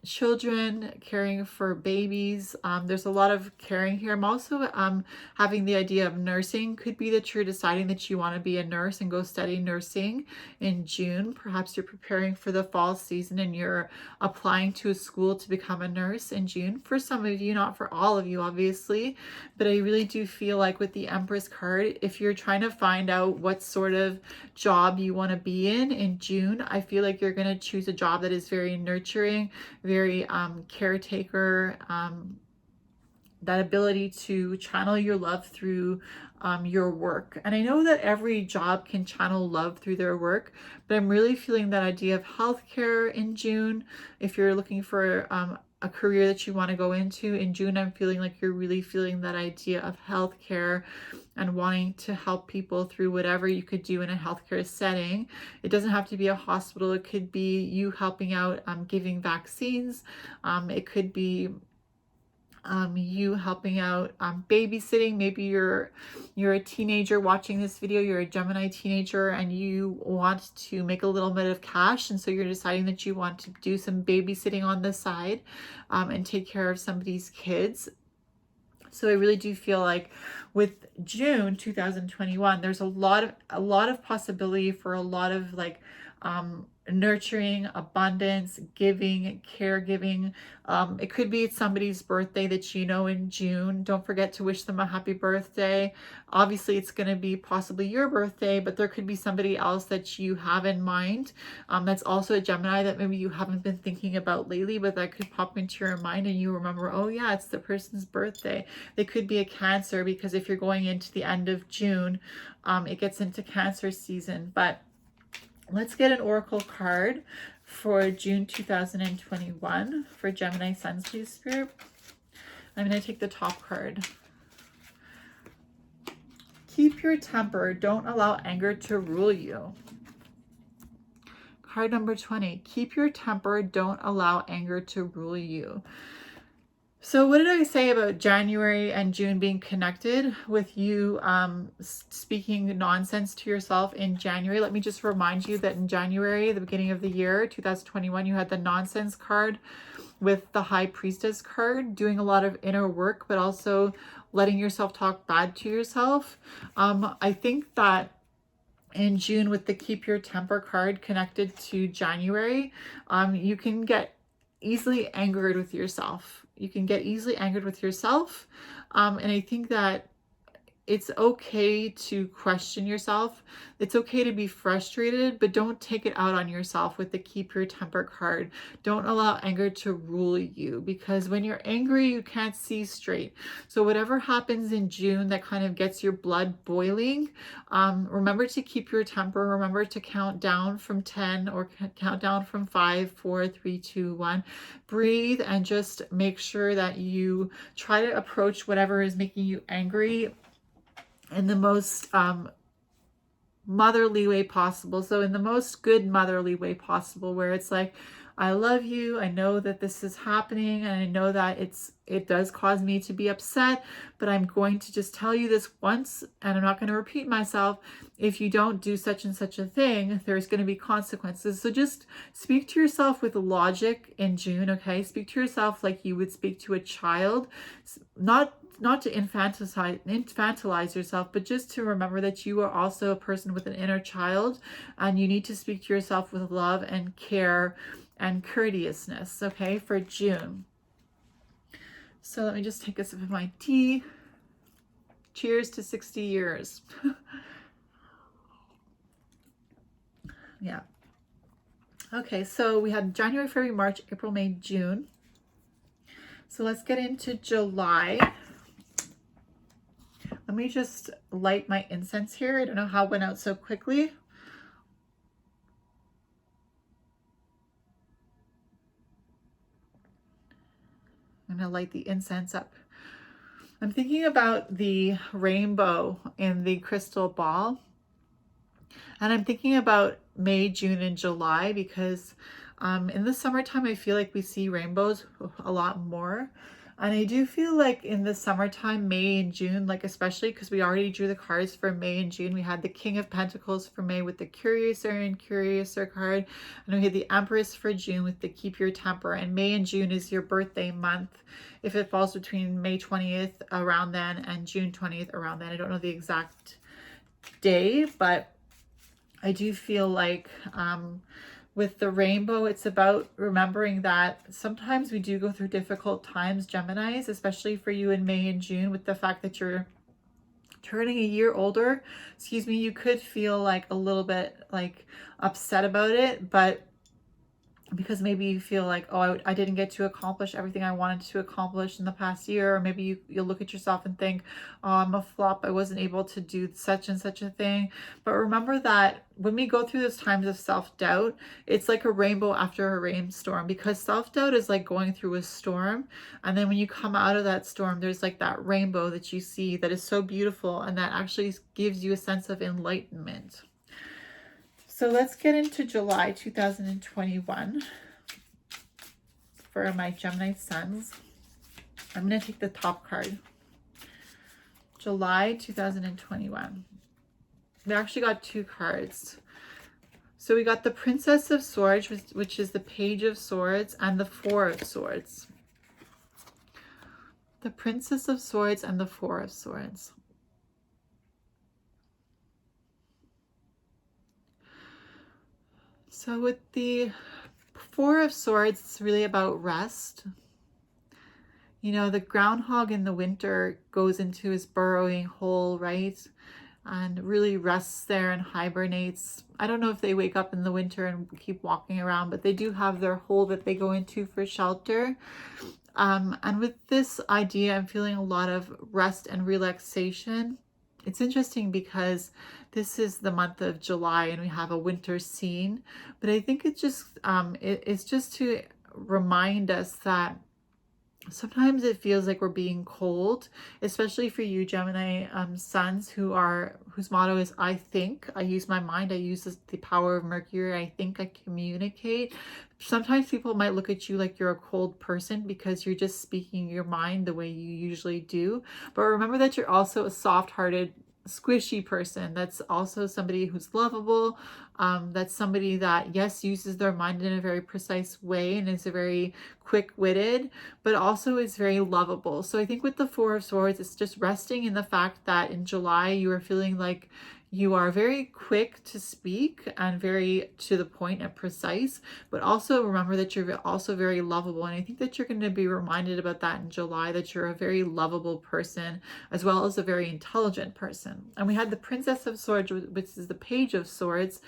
A: children, caring for babies. There's a lot of caring here. I'm also having the idea of nursing. Could be that you're deciding that you want to be a nurse and go study nursing in June. Perhaps you're preparing for the fall season and you're applying to a school to become a nurse in June. For some of you, not for all of you, obviously, but I really do feel like with the Empress card, if you're trying to find out what sort of job you want to be in June, I feel like you're going to choose a job that is very nurturing, very caretaker, that ability to channel your love through your work. And I know that every job can channel love through their work, but I'm really feeling that idea of healthcare in June. If you're looking for a career that you want to go into in June, I'm feeling like you're really feeling that idea of healthcare and wanting to help people through whatever you could do in a healthcare setting. It doesn't have to be a hospital. It could be you helping out giving vaccines. It could be you helping out babysitting. Maybe you're a teenager watching this video, you're a Gemini teenager, and you want to make a little bit of cash, and so you're deciding that you want to do some babysitting on the side and take care of somebody's kids. So I really do feel like with June 2021, there's a lot of possibility for a lot of like nurturing, abundance, giving, caregiving. It could be somebody's birthday that you know in June. Don't forget to wish them a happy birthday. Obviously, it's going to be possibly your birthday, but there could be somebody else that you have in mind. That's also a Gemini that maybe you haven't been thinking about lately, but that could pop into your mind and you remember, oh yeah, it's the person's birthday. They could be a Cancer, because if you're going into the end of June, it gets into Cancer season. But let's get an oracle card for June 2021 for Gemini Suns, please, Spirit. I'm going to take the top card. Keep your temper. Don't allow anger to rule you. Card number 20. Keep your temper. Don't allow anger to rule you. So what did I say about January and June being connected with you speaking nonsense to yourself in January? Let me just remind you that in January, the beginning of the year, 2021, you had the nonsense card with the High Priestess card, doing a lot of inner work, but also letting yourself talk bad to yourself. I think that in June, with the Keep Your Temper card connected to January, you can get easily angered with yourself. You can get easily angered with yourself. And I think that it's okay to question yourself. It's okay to be frustrated, but don't take it out on yourself with the Keep Your Temper card. Don't allow anger to rule you, because when you're angry, you can't see straight. So whatever happens in June that kind of gets your blood boiling, remember to keep your temper. Remember to count down from 10 or count down from 5, 4, 3, 2, 1. Breathe and just make sure that you try to approach whatever is making you angry in the most motherly way possible. So in the most good motherly way possible, where it's like, I love you. I know that this is happening, and I know that it does cause me to be upset, but I'm going to just tell you this once, and I'm not going to repeat myself. If you don't do such and such a thing, there's going to be consequences. So just speak to yourself with logic in June, okay? Speak to yourself like you would speak to a child, not to infantilize yourself, but just to remember that you are also a person with an inner child, and you need to speak to yourself with love and care and courteousness, okay, for June. So let me just take a sip of my tea. Cheers to 60 years. Yeah. Okay, so we had January, February, March, April, May, June. So let's get into July. Let me just light my incense here. I don't know how it went out so quickly. I'm going to light the incense up. I'm thinking about the rainbow in the crystal ball. And I'm thinking about May, June, and July, because in the summertime, I feel like we see rainbows a lot more. And I do feel like in the summertime, May and June, like especially because we already drew the cards for May and June. We had the King of Pentacles for May with the Curiouser and Curiouser card. And we had the Empress for June with the Keep Your Temper. And May and June is your birthday month. If it falls between May 20th around then and June 20th around then. I don't know the exact day, but I do feel like with the rainbow, it's about remembering that sometimes we do go through difficult times, Geminis, especially for you in May and June, with the fact that you're turning a year older. Excuse me, you could feel like a little bit like upset about it, but because maybe you feel like, oh, I didn't get to accomplish everything I wanted to accomplish in the past year. Or maybe you'll look at yourself and think, oh, I'm a flop. I wasn't able to do such and such a thing. But remember that when we go through those times of self-doubt, it's like a rainbow after a rainstorm, because self-doubt is like going through a storm. And then when you come out of that storm, there's like that rainbow that you see that is so beautiful, and that actually gives you a sense of enlightenment. So let's get into July 2021 for my Gemini Suns. I'm going to take the top card. July 2021. We actually got two cards. So we got the Princess of Swords, which is the Page of Swords, and the Four of Swords. The Princess of Swords and the Four of Swords. So with the Four of Swords, it's really about rest. You know, the groundhog in the winter goes into his burrowing hole, right? And really rests there and hibernates. I don't know if they wake up in the winter and keep walking around, but they do have their hole that they go into for shelter. And with this idea, I'm feeling a lot of rest and relaxation. It's interesting because this is the month of July and we have a winter scene, but I think it's just to remind us that sometimes it feels like we're being cold, especially for you Gemini Suns whose motto is I think, I use my mind, I use the power of Mercury, I think, I communicate. Sometimes people might look at you like you're a cold person because you're just speaking your mind the way you usually do. But remember that you're also a soft-hearted, squishy person. That's also somebody who's lovable. That's somebody that, yes, uses their mind in a very precise way and is a very quick-witted, but also is very lovable. So I think with the Four of Swords, it's just resting in the fact that in July you are feeling like you are very quick to speak and very to the point and precise, but also remember that you're also very lovable. And I think that you're going to be reminded about that in July, that you're a very lovable person as well as a very intelligent person. And we had the Princess of Swords, which is the Page of Swords,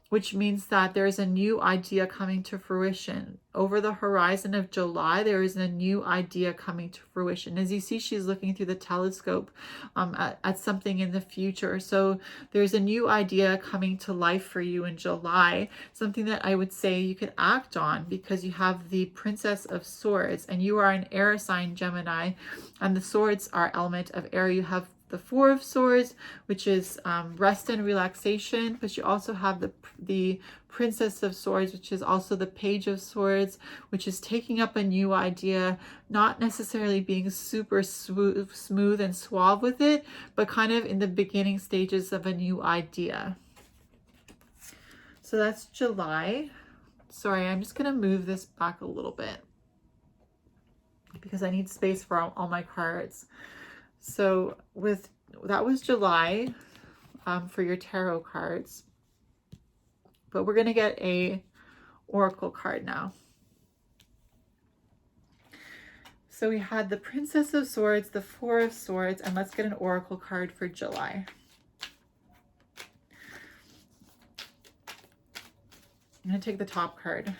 A: which means that there is a new idea coming to fruition. Over the horizon of July, there is a new idea coming to fruition. As you see, she's looking through the telescope at something in the future. So there's a new idea coming to life for you in July, something that I would say you could act on because you have the Princess of Swords and you are an air sign, Gemini, and the swords are element of air. You have the Four of Swords, which is rest and relaxation, but you also have the Princess of Swords, which is also the Page of Swords, which is taking up a new idea, not necessarily being super smooth and suave with it, but kind of in the beginning stages of a new idea. So that's July. Sorry, I'm just going to move this back a little bit because I need space for all my cards. So that was July for your tarot cards, but we're going to get a oracle card now. So we had the Princess of Swords, the Four of Swords, and let's get an oracle card for July. I'm going to take the top card.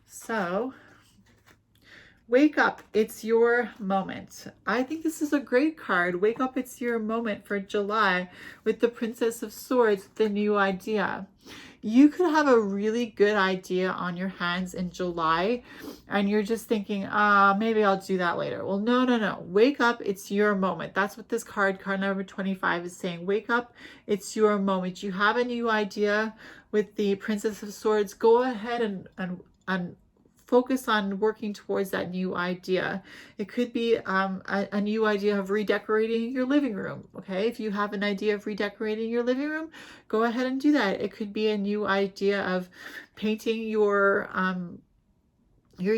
A: So wake up, it's your moment. I think this is a great card. Wake up, it's your moment for July with the Princess of Swords, the new idea. You could have a really good idea on your hands in July and you're just thinking, maybe I'll do that later. Well, no. Wake up, it's your moment. That's what this card number 25 is saying. Wake up, it's your moment. You have a new idea with the Princess of Swords. Go ahead and focus on working towards that new idea. It could be a new idea of redecorating your living room. Okay, if you have an idea of redecorating your living room, go ahead and do that. It could be a new idea of painting your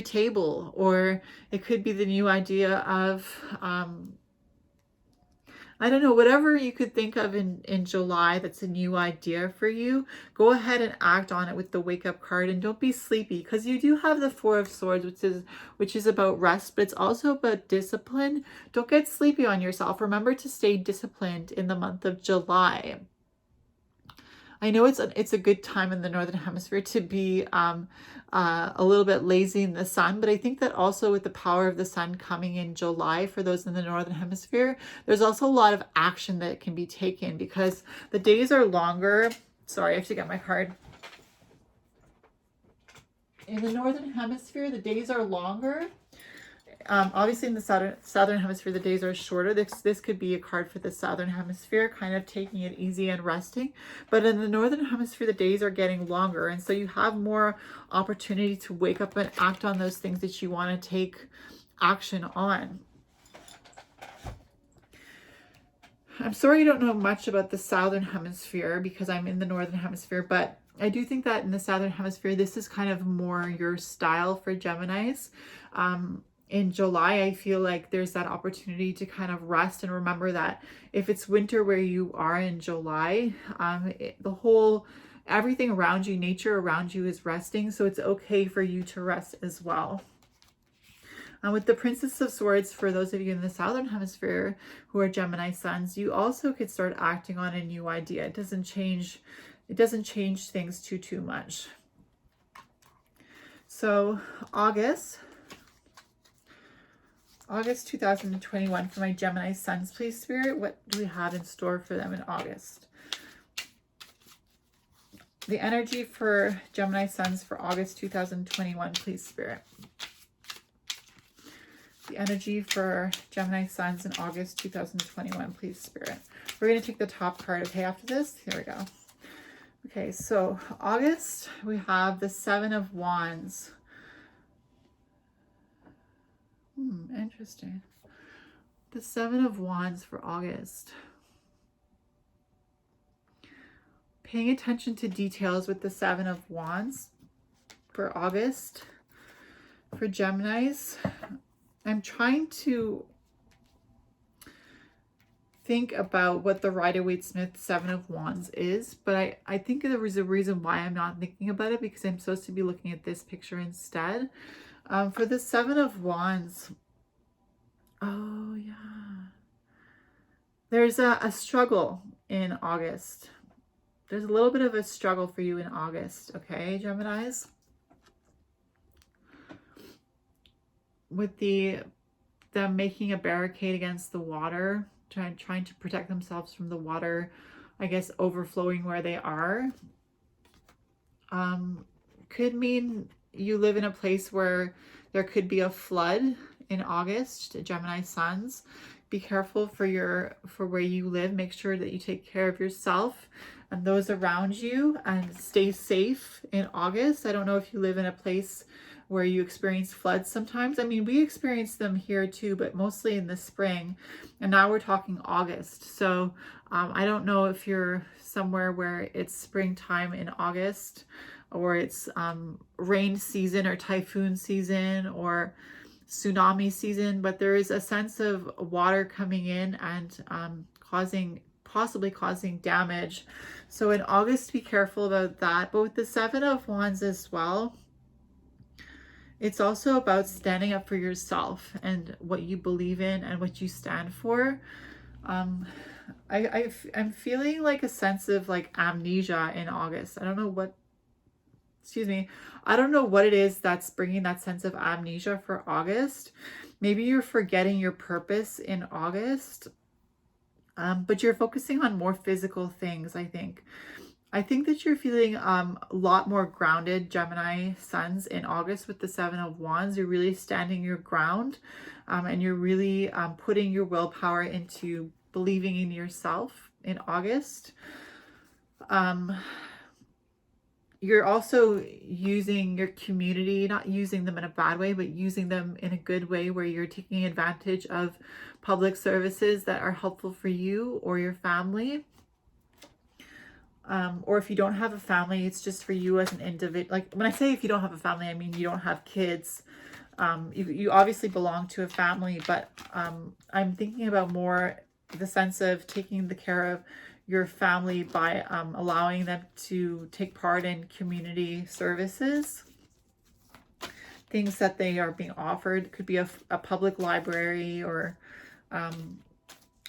A: table, or it could be the new idea of I don't know, whatever you could think of in July that's a new idea for you, go ahead and act on it with the wake up card, and don't be sleepy because you do have the Four of Swords, which is about rest, but it's also about discipline. Don't get sleepy on yourself. Remember to stay disciplined in the month of July. I know it's a good time in the Northern Hemisphere to be a little bit lazy in the sun, but I think that also with the power of the sun coming in July for those in the Northern Hemisphere, there's also a lot of action that can be taken because the days are longer. Sorry, I have to get my card. In the Northern Hemisphere, the days are longer. Obviously in the southern hemisphere, the days are shorter. This could be a card for the southern hemisphere, kind of taking it easy and resting. But in the northern hemisphere, the days are getting longer. And so you have more opportunity to wake up and act on those things that you want to take action on. I'm sorry I don't know much about the southern hemisphere because I'm in the northern hemisphere, but I do think that in the southern hemisphere, this is kind of more your style for Geminis. In July, I feel like there's that opportunity to kind of rest and remember that if it's winter where you are in July, the whole everything around you, nature around you is resting. So it's okay for you to rest as well. With the Princess of Swords, for those of you in the Southern Hemisphere who are Gemini Suns, you also could start acting on a new idea. It doesn't change things too much. So August 2021 for my Gemini Suns, please, Spirit. What do we have in store for them in August? The energy for Gemini Suns for August 2021, please, Spirit. The energy for Gemini Suns in August 2021, please, Spirit. We're going to take the top card, okay, after this. Here we go. Okay, so August, we have the Seven of Wands. Interesting. The Seven of Wands for August. Paying attention to details with the Seven of Wands for August. For Geminis, I'm trying to think about what the Rider-Waite-Smith Seven of Wands is, but I think there was a reason why I'm not thinking about it, because I'm supposed to be looking at this picture instead. For the Seven of Wands, oh yeah, there's a struggle in August. There's a little bit of a struggle for you in August, okay, Geminis? With them making a barricade against the water, trying to protect themselves from the water, I guess, overflowing where they are. Could mean you live in a place where there could be a flood in August, Gemini Suns. Be careful for where you live. Make sure that you take care of yourself and those around you, and stay safe in August. I don't know if you live in a place where you experience floods sometimes. I mean, we experience them here too, but mostly in the spring. And now we're talking August. So I don't know if you're somewhere where it's springtime in August, or it's rain season or typhoon season or tsunami season, but there is a sense of water coming in and possibly causing damage. So in August, be careful about that. But with the Seven of Wands as well, it's also about standing up for yourself and what you believe in and what you stand for. I'm feeling like a sense of like amnesia in August. I don't know what it is that's bringing that sense of amnesia for August. Maybe you're forgetting your purpose in August, but you're focusing on more physical things, I think. I think that you're feeling a lot more grounded, Gemini Suns, in August with the Seven of Wands. You're really standing your ground, and you're really putting your willpower into believing in yourself in August. You're also using your community, not using them in a bad way, but using them in a good way, where you're taking advantage of public services that are helpful for you or your family. Or if you don't have a family, it's just for you as an individual. Like when I say if you don't have a family, I mean you don't have kids. You obviously belong to a family, but I'm thinking about more the sense of taking the care of your family by allowing them to take part in community services. Things that they are being offered. Could be a public library or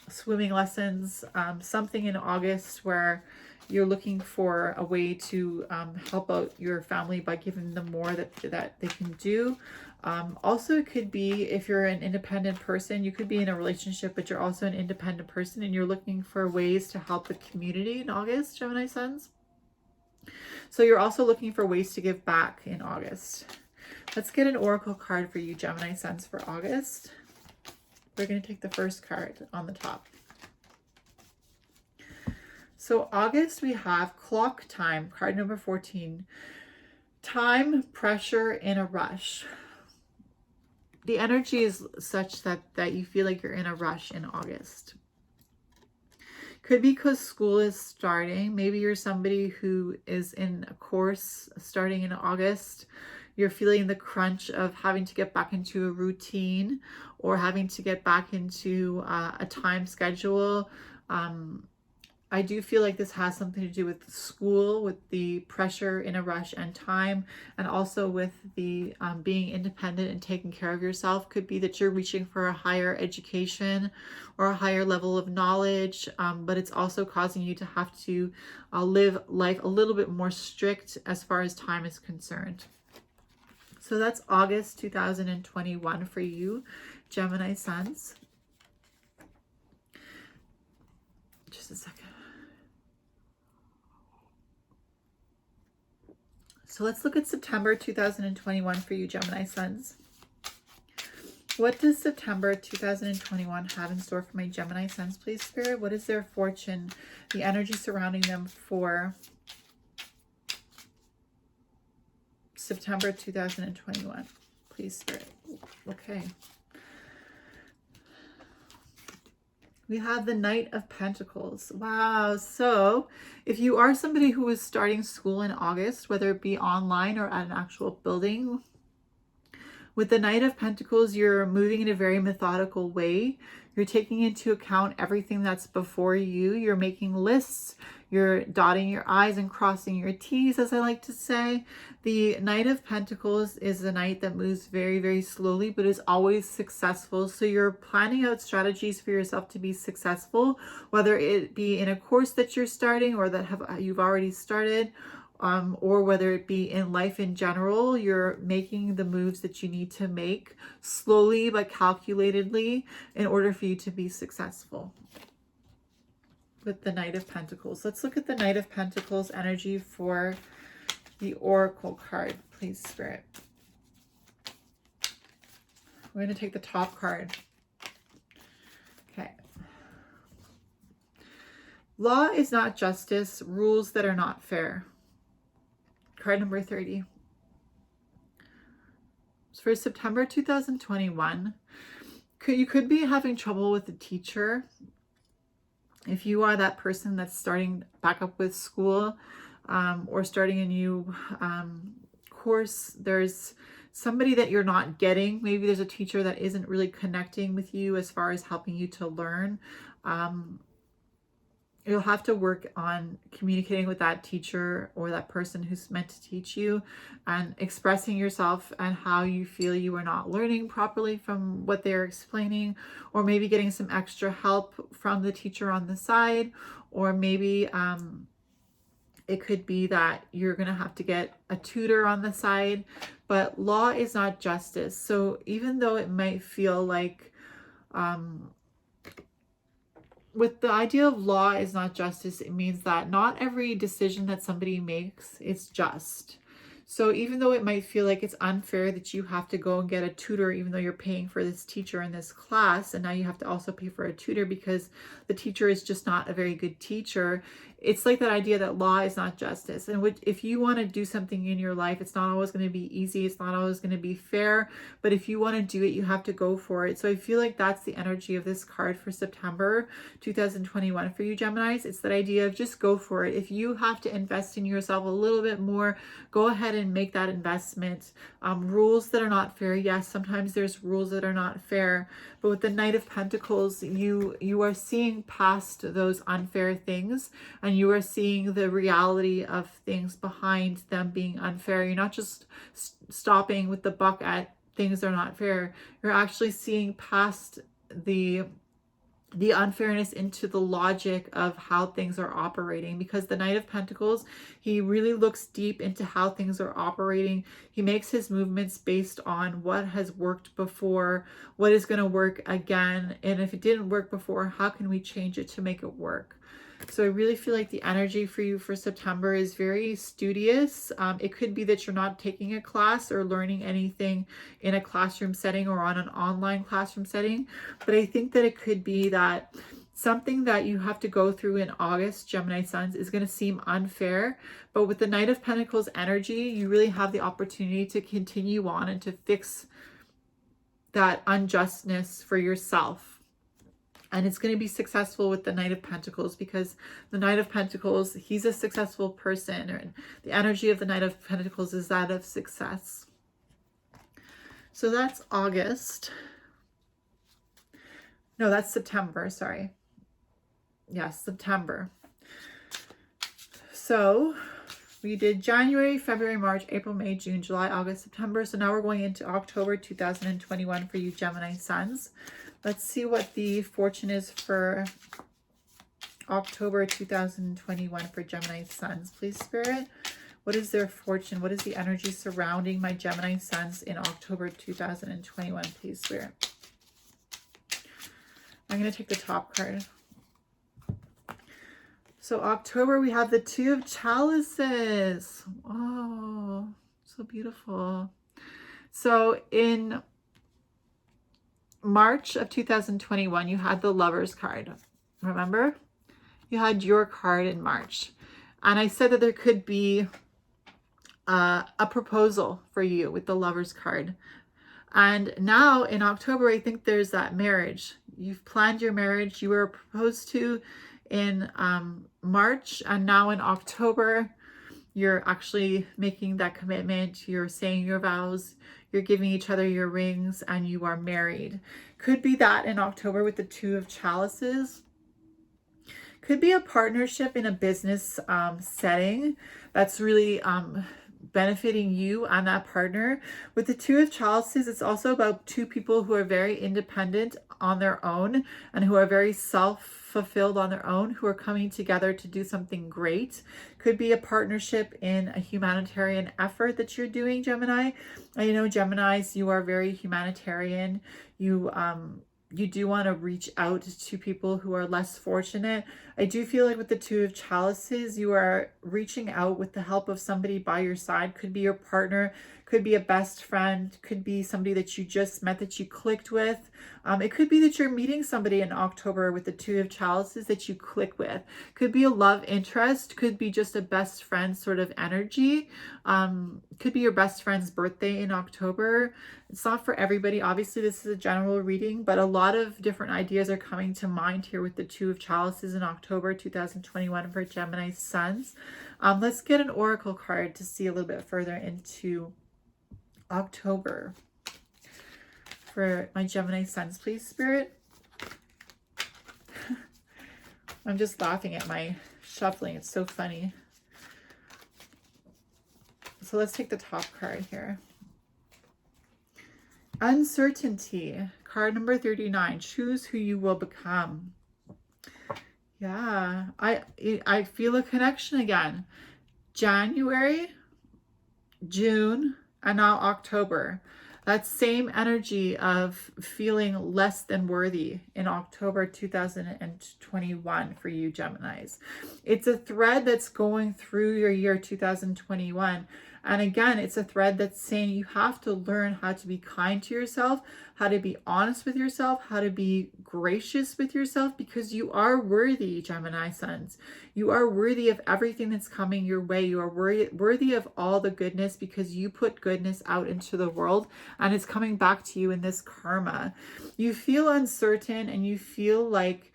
A: swimming lessons. Something in August where you're looking for a way to help out your family by giving them more that they can do. Also, it could be if you're an independent person, you could be in a relationship, but you're also an independent person and you're looking for ways to help the community in August, Gemini Suns. So you're also looking for ways to give back in August. Let's get an oracle card for you, Gemini Suns, for August. We're going to take the first card on the top. So August, we have clock time, card number 14. Time, pressure, in a rush. The energy is such that you feel like you're in a rush in August. Could be because school is starting. Maybe you're somebody who is in a course starting in August. You're feeling the crunch of having to get back into a routine or having to get back into a time schedule. I do feel like this has something to do with school, with the pressure in a rush and time, and also with the being independent and taking care of yourself. Could be that you're reaching for a higher education or a higher level of knowledge, but it's also causing you to have to live life a little bit more strict as far as time is concerned. So that's August 2021 for you, Gemini Suns. Just a second. So let's look at September 2021 for you, Gemini Suns. What does September 2021 have in store for my Gemini Suns, please, Spirit? What is their fortune, the energy surrounding them for September 2021? Please, Spirit. Okay. We have the Knight of Pentacles. Wow. So if you are somebody who is starting school in August, whether it be online or at an actual building, with the Knight of Pentacles, you're moving in a very methodical way. You're taking into account everything that's before you. You're making lists. You're dotting your I's and crossing your T's, as I like to say. The Knight of Pentacles is a knight that moves very, very slowly, but is always successful. So you're planning out strategies for yourself to be successful, whether it be in a course that you're starting or that you've already started, or whether it be in life in general. You're making the moves that you need to make slowly but calculatedly in order for you to be successful. With the Knight of Pentacles, let's look at the Knight of Pentacles energy for the Oracle card, please, Spirit. We're going to take the top card. Okay. Law is not justice, rules that are not fair. Card number 30. So for September 2021, you could be having trouble with a teacher. If you are that person that's starting back up with school, or starting a new course, there's somebody that you're not getting. Maybe there's a teacher that isn't really connecting with you as far as helping you to learn. You'll have to work on communicating with that teacher or that person who's meant to teach you and expressing yourself and how you feel you are not learning properly from what they're explaining, or maybe getting some extra help from the teacher on the side, or maybe it could be that you're going to have to get a tutor on the side. But law is not justice. So even though it might feel like with the idea of law is not justice, it means that not every decision that somebody makes is just. So even though it might feel like it's unfair that you have to go and get a tutor, even though you're paying for this teacher in this class, and now you have to also pay for a tutor because the teacher is just not a very good teacher, it's like that idea that law is not justice. And if you want to do something in your life, it's not always going to be easy. It's not always going to be fair. But if you want to do it, you have to go for it. So I feel like that's the energy of this card for September 2021 for you, Geminis. It's that idea of just go for it. If you have to invest in yourself a little bit more, go ahead and make that investment. Rules that are not fair. Yes, sometimes there's rules that are not fair. But with the Knight of Pentacles, you are seeing past those unfair things, and you are seeing the reality of things behind them being unfair. You're not just stopping with the buck at things that are not fair. You're actually seeing past the unfairness into the logic of how things are operating, because the Knight of Pentacles, he really looks deep into how things are operating. He makes his movements based on what has worked before, what is going to work again, and if it didn't work before, how can we change it to make it work? So I really feel like the energy for you for September is very studious. It could be that you're not taking a class or learning anything in a classroom setting or on an online classroom setting. But I think that it could be that something that you have to go through in August, Gemini Suns, is going to seem unfair. But with the Knight of Pentacles energy, you really have the opportunity to continue on and to fix that unjustness for yourself. And it's going to be successful with the Knight of Pentacles, because the Knight of Pentacles, he's a successful person. And the energy of the Knight of Pentacles is that of success. So that's August. No, that's September. Sorry. Yes, September. So we did January, February, March, April, May, June, July, August, September. So now we're going into October 2021 for you Gemini Suns. Let's see what the fortune is for October 2021 for Gemini Suns. Please, Spirit. What is their fortune? What is the energy surrounding my Gemini Suns in October 2021? Please, Spirit. I'm going to take the top card. So October, we have the Two of Chalices. Oh, so beautiful. So in March of 2021, you had the Lovers card. Remember? You had your card in March. And I said that there could be a proposal for you with the Lovers card. And now in October, I think there's that marriage. You've planned your marriage. You were proposed to in March, and now in October, you're actually making that commitment. You're saying your vows. You're giving each other your rings, and you are married. Could be that in October with the Two of Chalices. Could be a partnership in a business setting that's really benefiting you and that partner. With the Two of Chalices, it's also about two people who are very independent on their own and who are very self-fulfilled on their own, who are coming together to do something great. Could be a partnership in a humanitarian effort that you're doing, Gemini. I know, Geminis, you are very humanitarian. You do want to reach out to people who are less fortunate. I do feel like with the Two of Chalices, you are reaching out with the help of somebody by your side. Could be your partner, could be a best friend, could be somebody that you just met that you clicked with. It could be that you're meeting somebody in October with the Two of Chalices that you click with. Could be a love interest, could be just a best friend sort of energy. Could be your best friend's birthday in October. It's not for everybody. Obviously, this is a general reading, but a lot of different ideas are coming to mind here with the Two of Chalices in October 2021 for Gemini Suns. Let's get an oracle card to see a little bit further into October for my Gemini Suns, please, Spirit. I'm just laughing at my shuffling. It's so funny. So let's take the top card here. Uncertainty, card number 39. Choose who you will become. Yeah, I feel a connection again. January, June, and now October. That same energy of feeling less than worthy in October 2021 for you Geminis. It's a thread that's going through your year 2021. And again, it's a thread that's saying you have to learn how to be kind to yourself, how to be honest with yourself, how to be gracious with yourself, because you are worthy, Gemini Suns. You are worthy of everything that's coming your way. You are worthy of all the goodness because you put goodness out into the world and it's coming back to you in this karma. You feel uncertain and you feel like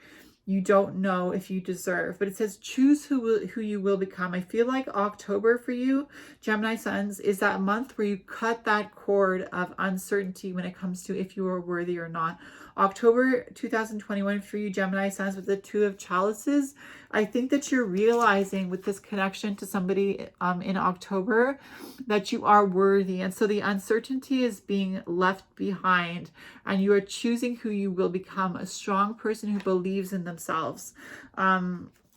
A: you don't know if you deserve, but it says choose who you will become. I feel like October for you, Gemini Suns, is that month where you cut that cord of uncertainty when it comes to if you are worthy or not. October 2021 for you Gemini Suns with the Two of Chalices. I think that you're realizing with this connection to somebody in October that you are worthy. And so the uncertainty is being left behind and you are choosing who you will become, a strong person who believes in themselves. I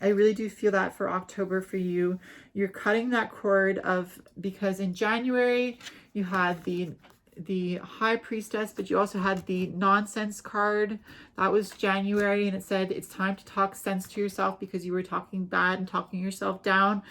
A: really do feel that for October for you. You're cutting that cord of, because in January you had the High Priestess, but you also had the Nonsense card. That was January, and it said it's time to talk sense to yourself because you were talking bad and talking yourself down.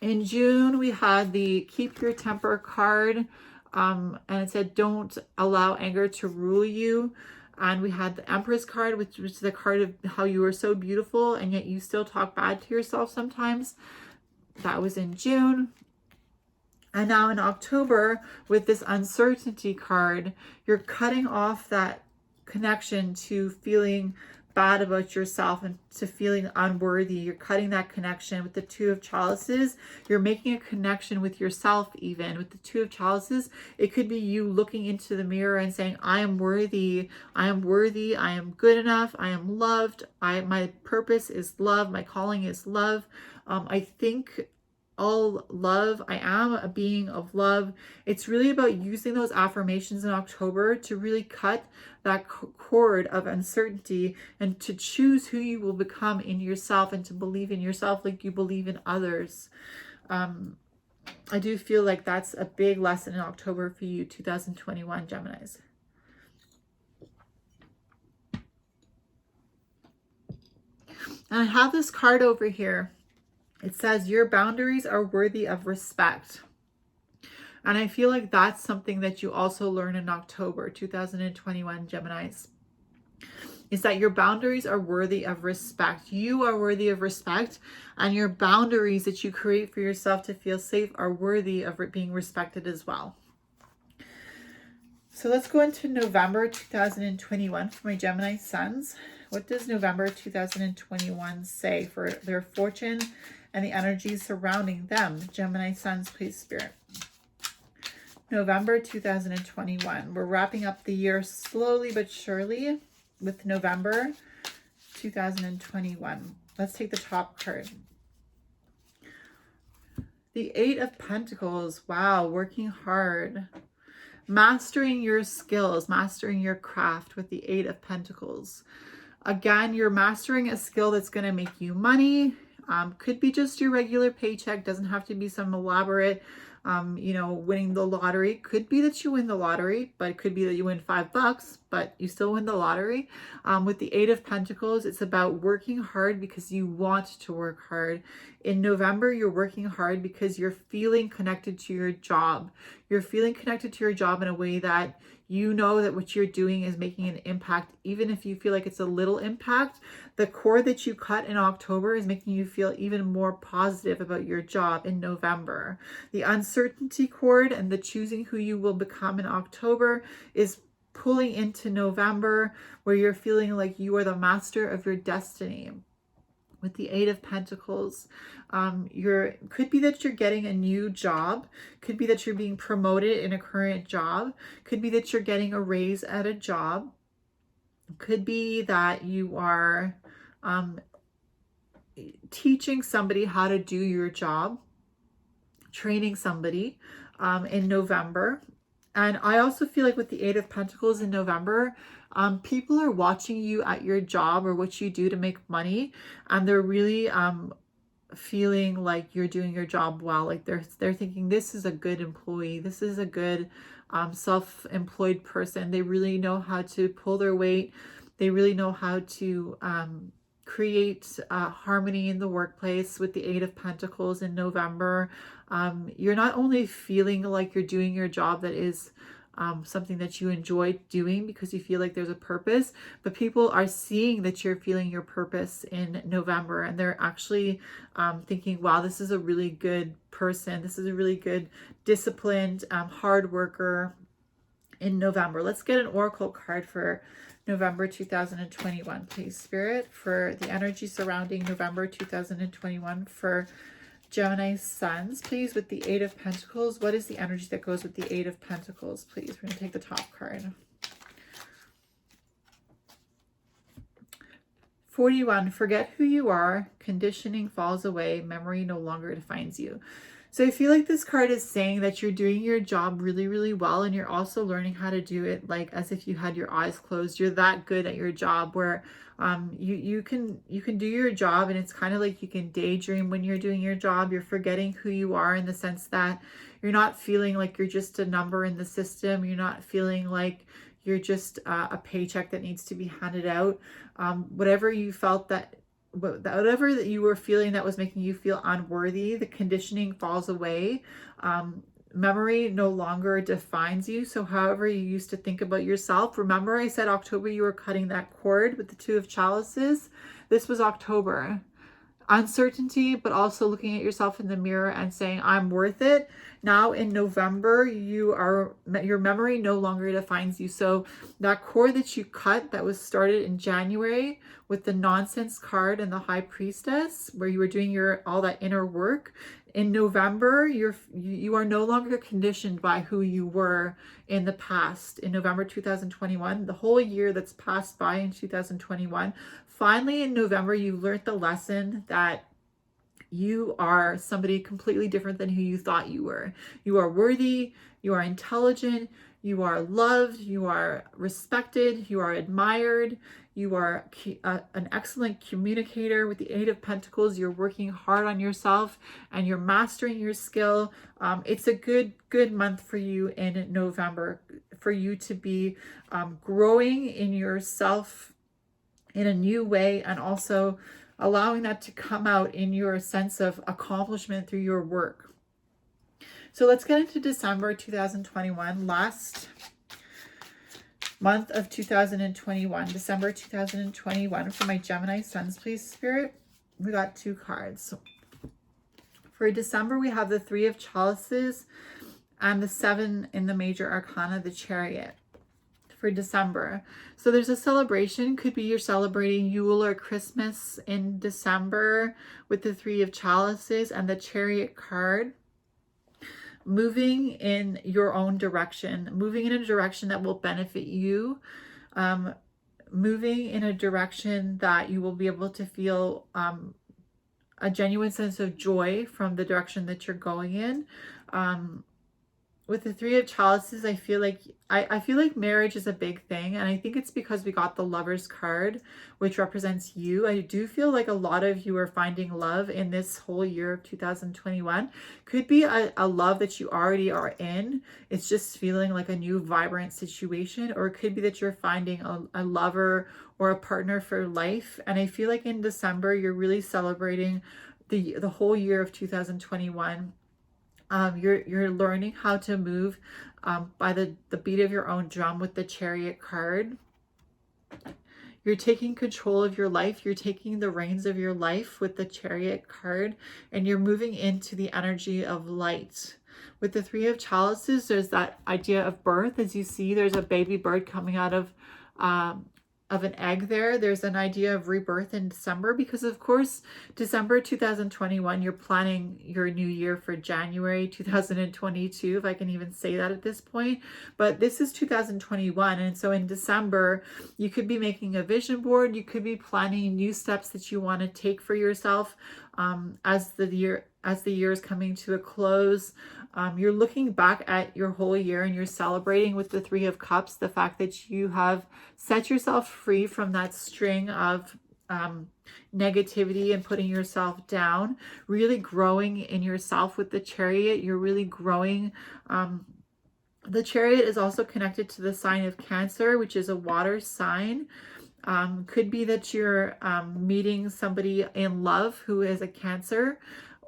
A: In June, we had the Keep Your Temper card, and it said don't allow anger to rule you. And we had the Empress card, which was the card of how you were so beautiful and yet you still talk bad to yourself sometimes. That was in June. And now in October, with this uncertainty card, you're cutting off that connection to feeling bad about yourself and to feeling unworthy. You're cutting that connection with the Two of Chalices. You're making a connection with yourself. Even with the Two of Chalices, it could be you looking into the mirror and saying, I am worthy, I am worthy, I am good enough, I am loved, my purpose is love, my calling is love. I think all love, I am a being of love. It's really about using those affirmations in October to really cut that cord of uncertainty and to choose who you will become in yourself and to believe in yourself like you believe in others. I do feel like that's a big lesson in October for you, 2021 Geminis. And I have this card over here. It says, your boundaries are worthy of respect. And I feel like that's something that you also learn in October, 2021 Geminis, is that your boundaries are worthy of respect. You are worthy of respect, and your boundaries that you create for yourself to feel safe are worthy of being respected as well. So let's go into November 2021 for my Gemini Suns. What does November 2021 say for their fortune and the energies surrounding them? Gemini Suns, please, Spirit. November 2021. We're wrapping up the year slowly but surely with November 2021. Let's take the top card. The Eight of Pentacles. Wow, working hard. Mastering your skills, mastering your craft with the Eight of Pentacles. Again, you're mastering a skill that's going to make you money. Could be just your regular paycheck. Doesn't have to be some elaborate, winning the lottery. Could be that you win the lottery, but it could be that you win $5, but you still win the lottery. With the Eight of Pentacles, it's about working hard because you want to work hard. In November, you're working hard because you're feeling connected to your job. You're feeling connected to your job in a way that you know that what you're doing is making an impact. Even if you feel like it's a little impact, the cord that you cut in October is making you feel even more positive about your job in November. The uncertainty cord and the choosing who you will become in October is pulling into November, where you're feeling like you are the master of your destiny. With the Eight of Pentacles, could be that you're getting a new job, could be that you're being promoted in a current job, could be that you're getting a raise at a job, could be that you are teaching somebody how to do your job, training somebody in November. And I also feel like with the Eight of Pentacles in November, people are watching you at your job or what you do to make money, and they're really feeling like you're doing your job well. Like they're thinking, this is a good employee, this is a good self-employed person. They really know how to pull their weight. They really know how to create harmony in the workplace. With the Eight of Pentacles in November, you're not only feeling like you're doing your job that is something that you enjoy doing because you feel like there's a purpose, but people are seeing that you're feeling your purpose in November, and they're actually thinking, wow, this is a really good person. This is a really good, disciplined, hard worker in November. Let's get an oracle card for November 2021, please, Spirit, for the energy surrounding November 2021 for Gemini Suns, please, with the Eight of Pentacles. What is the energy that goes with the Eight of Pentacles, please? We're going to take the top card. 41, forget who you are. Conditioning falls away. Memory no longer defines you. So I feel like this card is saying that you're doing your job really, really well, and you're also learning how to do it like as if you had your eyes closed. You're that good at your job where you can do your job, and it's kind of like you can daydream when you're doing your job. You're forgetting who you are in the sense that you're not feeling like you're just a number in the system. You're not feeling like you're just a paycheck that needs to be handed out. Whatever you felt whatever that you were feeling that was making you feel unworthy, the conditioning falls away. Memory no longer defines you. So however you used to think about yourself, remember I said October you were cutting that cord with the Two of Chalices. This was October. uncertainty, but also looking at yourself in the mirror and saying, I'm worth it. Now in November, your memory no longer defines you. So that cord that you cut that was started in January with the nonsense card and the high priestess, where you were doing all that inner work, in November, you are no longer conditioned by who you were in the past. In November 2021, the whole year that's passed by in 2021, finally in November, you learned the lesson that you are somebody completely different than who you thought you were. You are worthy, you are intelligent, you are loved, you are respected, you are admired, you are an excellent communicator. With the Eight of Pentacles, you're working hard on yourself and you're mastering your skill. It's a good month for you in November, for you to be growing in yourself in a new way, and also allowing that to come out in your sense of accomplishment through your work. So let's get into December 2021, last month of 2021, December 2021. For my Gemini Suns, please, Spirit. We got 2 cards. For December, we have the 3 of Chalices and the 7 in the Major Arcana, the Chariot. For December, so there's a celebration. Could be you're celebrating Yule or Christmas in December with the 3 of Chalices and the Chariot card. Moving in your own direction, moving in a direction that will benefit you, moving in a direction that you will be able to feel a genuine sense of joy from the direction that you're going in. With the 3 of Chalices, I feel like marriage is a big thing, and I think it's because we got the Lover's card, which represents you. I do feel like a lot of you are finding love in this whole year of 2021. Could be a love that you already are in. It's just feeling like a new vibrant situation, or it could be that you're finding a lover or a partner for life. And I feel like in December, you're really celebrating the whole year of 2021. You're learning how to move by the beat of your own drum with the Chariot card. You're taking control of your life. You're taking the reins of your life with the Chariot card, and you're moving into the energy of light. With the 3 of Chalices, there's that idea of birth. As you see, there's a baby bird coming out of an egg there. There's an idea of rebirth in December, because of course, December 2021, you're planning your new year for January 2022, if I can even say that at this point. But this is 2021. And so in December, you could be making a vision board. You could be planning new steps that you want to take for yourself as the year is coming to a close. You're looking back at your whole year and you're celebrating with the 3 of Cups the fact that you have set yourself free from that string of negativity and putting yourself down, really growing in yourself with the Chariot. You're really growing. The Chariot is also connected to the sign of Cancer, which is a water sign. Could be that you're meeting somebody in love who is a Cancer,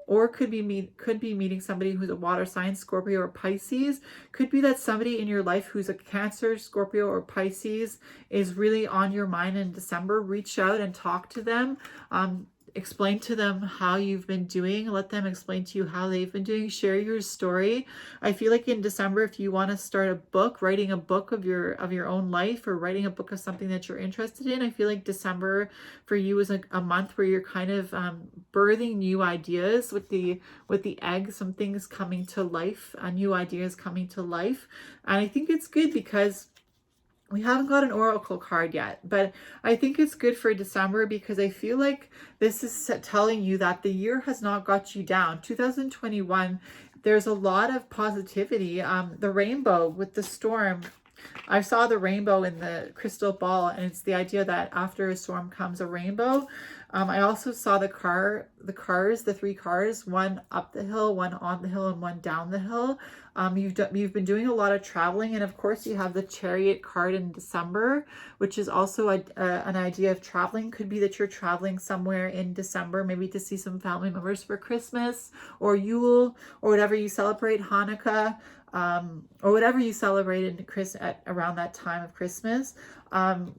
A: or could be meeting somebody who's a water sign, Scorpio or Pisces. Could be that somebody in your life who's a Cancer, Scorpio, or Pisces is really on your mind in December. Reach out and talk to them. Explain to them how you've been doing. Let them explain to you how they've been doing. Share your story. I feel like in December, if you want to start a book, writing a book of your own life, or writing a book of something that you're interested in, I feel like December for you is a month where you're kind of birthing new ideas with the egg. Some things coming to life, new ideas coming to life. And I think it's good because we haven't got an oracle card yet, but I think it's good for December because I feel like this is telling you that the year has not got you down. 2021, there's a lot of positivity. The rainbow with the storm. I saw the rainbow in the crystal ball, and it's the idea that after a storm comes a rainbow. I also saw the 3 cars, one up the hill, one on the hill, and one down the hill. You've been doing a lot of traveling, and of course you have the Chariot card in December, which is also an idea of traveling. Could be that you're traveling somewhere in December, maybe to see some family members for Christmas or Yule or whatever you celebrate, Hanukkah, or whatever you celebrate around that time of Christmas.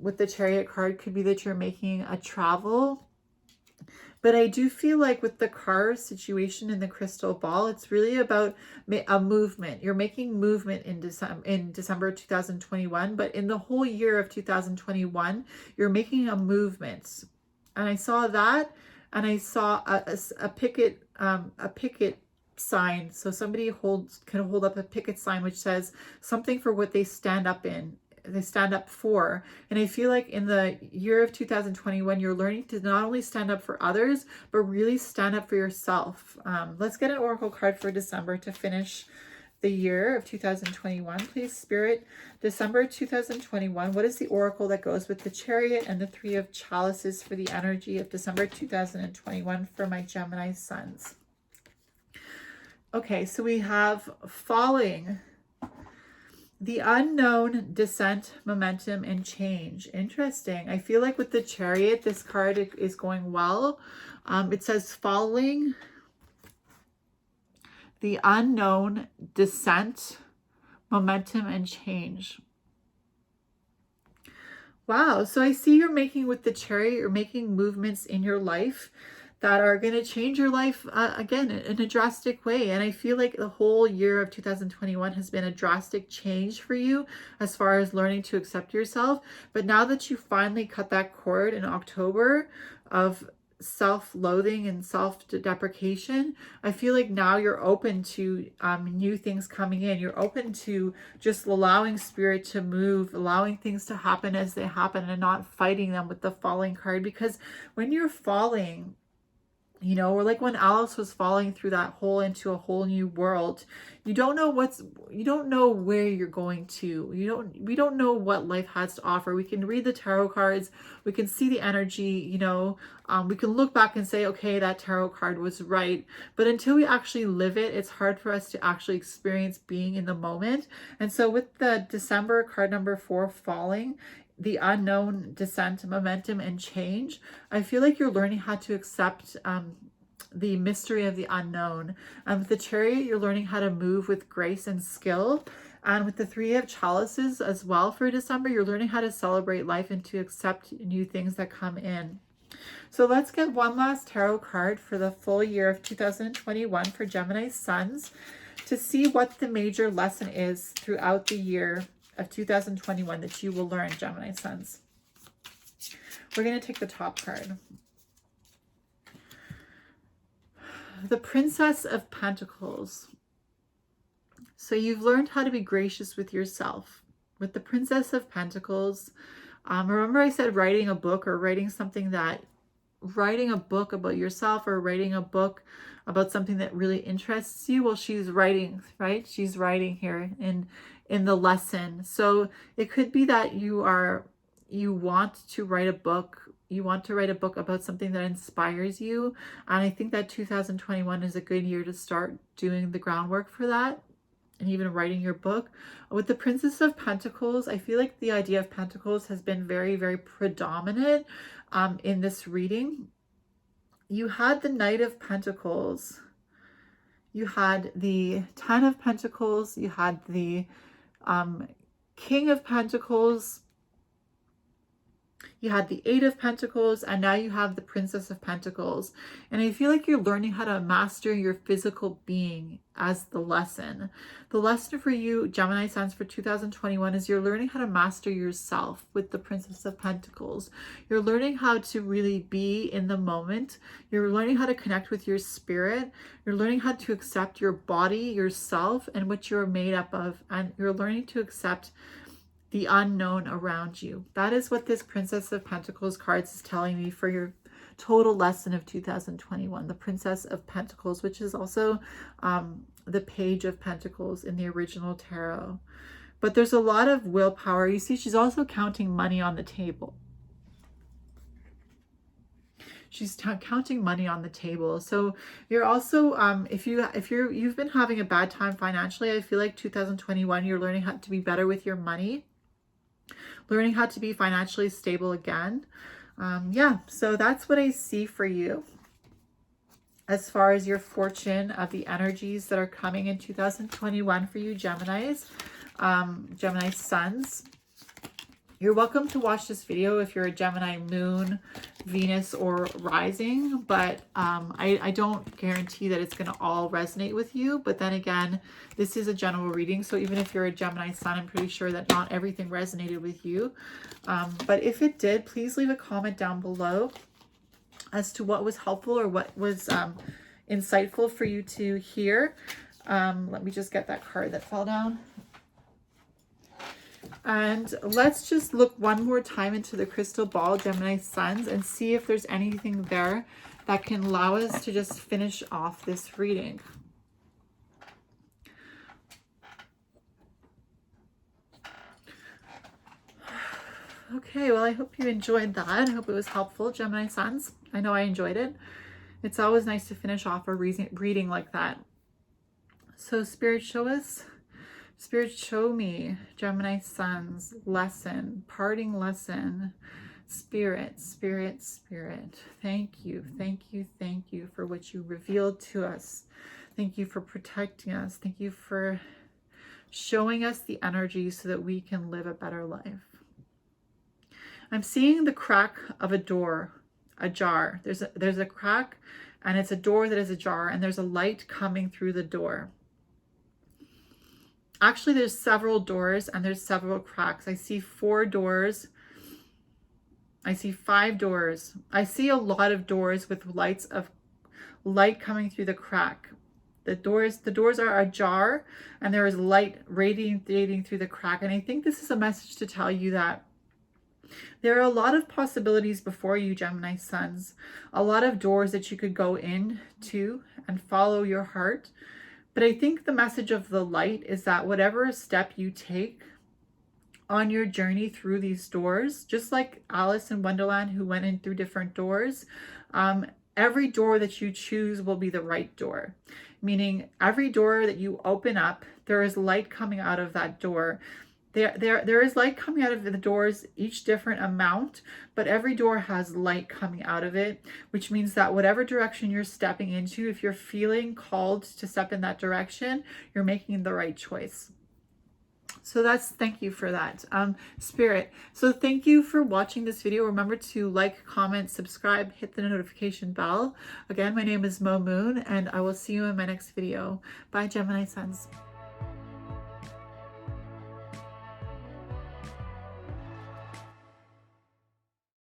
A: With the Chariot card, could be that you're making a travel. But I do feel like with the car situation in the crystal ball, it's really about a movement. You're making movement in December 2021, but in the whole year of 2021, you're making a movement. And I saw that, and I saw a picket sign. So somebody can hold up a picket sign which says something for what they stand up in. They stand up for. And I feel like in the year of 2021, you're learning to not only stand up for others, but really stand up for yourself. Let's get an oracle card for December to finish the year of 2021. Please, Spirit, December 2021. What is the oracle that goes with the Chariot and the Three of Chalices for the energy of December 2021 for my Gemini Suns? Okay, so we have falling, the unknown, descent, momentum, and change. Interesting. I feel like with the Chariot, this card is going well. It says falling, the unknown, descent, momentum, and change. Wow. So I see you're making with the Chariot, you're making movements in your life that are going to change your life again in a drastic way. And I feel like the whole year of 2021 has been a drastic change for you as far as learning to accept yourself. But now that you finally cut that cord in October of self-loathing and self-deprecation, I feel like now you're open to new things coming in. You're open to just allowing spirit to move, allowing things to happen as they happen, and not fighting them with the falling card. Because when you're falling, you know, or like when Alice was falling through that hole into a whole new world, you don't know where you're going to. We don't know what life has to offer. We can read the tarot cards, we can see the energy, you know, we can look back and say, okay, that tarot card was right. But until we actually live it, it's hard for us to actually experience being in the moment. And so with the December card number 4, falling, the unknown, descent, momentum, and change, I feel like you're learning how to accept the mystery of the unknown. With the Chariot, you're learning how to move with grace and skill. And with the Three of Chalices as well for December, you're learning how to celebrate life and to accept new things that come in. So let's get one last tarot card for the full year of 2021 for Gemini Suns to see what the major lesson is throughout the year of 2021 that you will learn, Gemini Suns. We're going to take the top card. The Princess of Pentacles. So you've learned how to be gracious with yourself. With the Princess of Pentacles, remember I said writing a book or writing a book about yourself, or writing a book about something that really interests you. Well, she's writing, right? She's writing here in the lesson. So it could be that you want to write a book. You want to write a book about something that inspires you. And I think that 2021 is a good year to start doing the groundwork for that, and even writing your book. With the Princess of Pentacles, I feel like the idea of Pentacles has been very, very predominant in this reading. You had the Knight of Pentacles. You had the Ten of Pentacles. You had the King of Pentacles. You had the Eight of Pentacles, and now you have the Princess of Pentacles. And I feel like you're learning how to master your physical being as the lesson. The lesson for you, Gemini Suns, for 2021 is you're learning how to master yourself with the Princess of Pentacles. You're learning how to really be in the moment. You're learning how to connect with your spirit. You're learning how to accept your body, yourself, and what you're made up of. And you're learning to accept the unknown around you. That is what this Princess of Pentacles cards is telling me for your total lesson of 2021. The Princess of Pentacles, which is also the Page of Pentacles in the original tarot. But there's a lot of willpower. You see, she's also counting money on the table. She's counting money on the table. So you're also, if you've been having a bad time financially, I feel like 2021, you're learning how to be better with your money, learning how to be financially stable again. Yeah, so that's what I see for you as far as your fortune of the energies that are coming in 2021 for you, Geminis, Gemini Suns. You're welcome to watch this video if you're a Gemini moon, Venus, or rising, but I don't guarantee that it's going to all resonate with you. But then again, this is a general reading, so even if you're a Gemini sun, I'm pretty sure that not everything resonated with you. But if it did, please leave a comment down below as to what was helpful or what was insightful for you to hear. Let me just get that card that fell down. And let's just look one more time into the crystal ball, Gemini Suns, and see if there's anything there that can allow us to just finish off this reading. Okay, well, I hope you enjoyed that. I hope it was helpful, Gemini Suns. I know I enjoyed it. It's always nice to finish off a reading like that. So, Spirit, show us. Spirit, show me Gemini Suns lesson, parting lesson. Spirit, Spirit, Spirit. Thank you, thank you, thank you for what you revealed to us. Thank you for protecting us. Thank you for showing us the energy so that we can live a better life. I'm seeing the crack of a door, ajar. There's a crack, and it's a door that is ajar, and there's a light coming through the door. Actually, there's several doors and there's several cracks. I see 4 doors. I see 5 doors. I see a lot of doors with light coming through the crack. The doors are ajar, and there is light radiating through the crack. And I think this is a message to tell you that there are a lot of possibilities before you, Gemini Suns. A lot of doors that you could go into and follow your heart. But I think the message of the light is that whatever step you take on your journey through these doors, just like Alice in Wonderland who went in through different doors, every door that you choose will be the right door. Meaning every door that you open up, there is light coming out of that door. There is light coming out of the doors, each different amount, but every door has light coming out of it, which means that whatever direction you're stepping into, if you're feeling called to step in that direction, you're making the right choice. So thank you for that, Spirit. So thank you for watching this video. Remember to like, comment, subscribe, hit the notification bell. Again, my name is Mauh, and I will see you in my next video. Bye, Gemini Suns.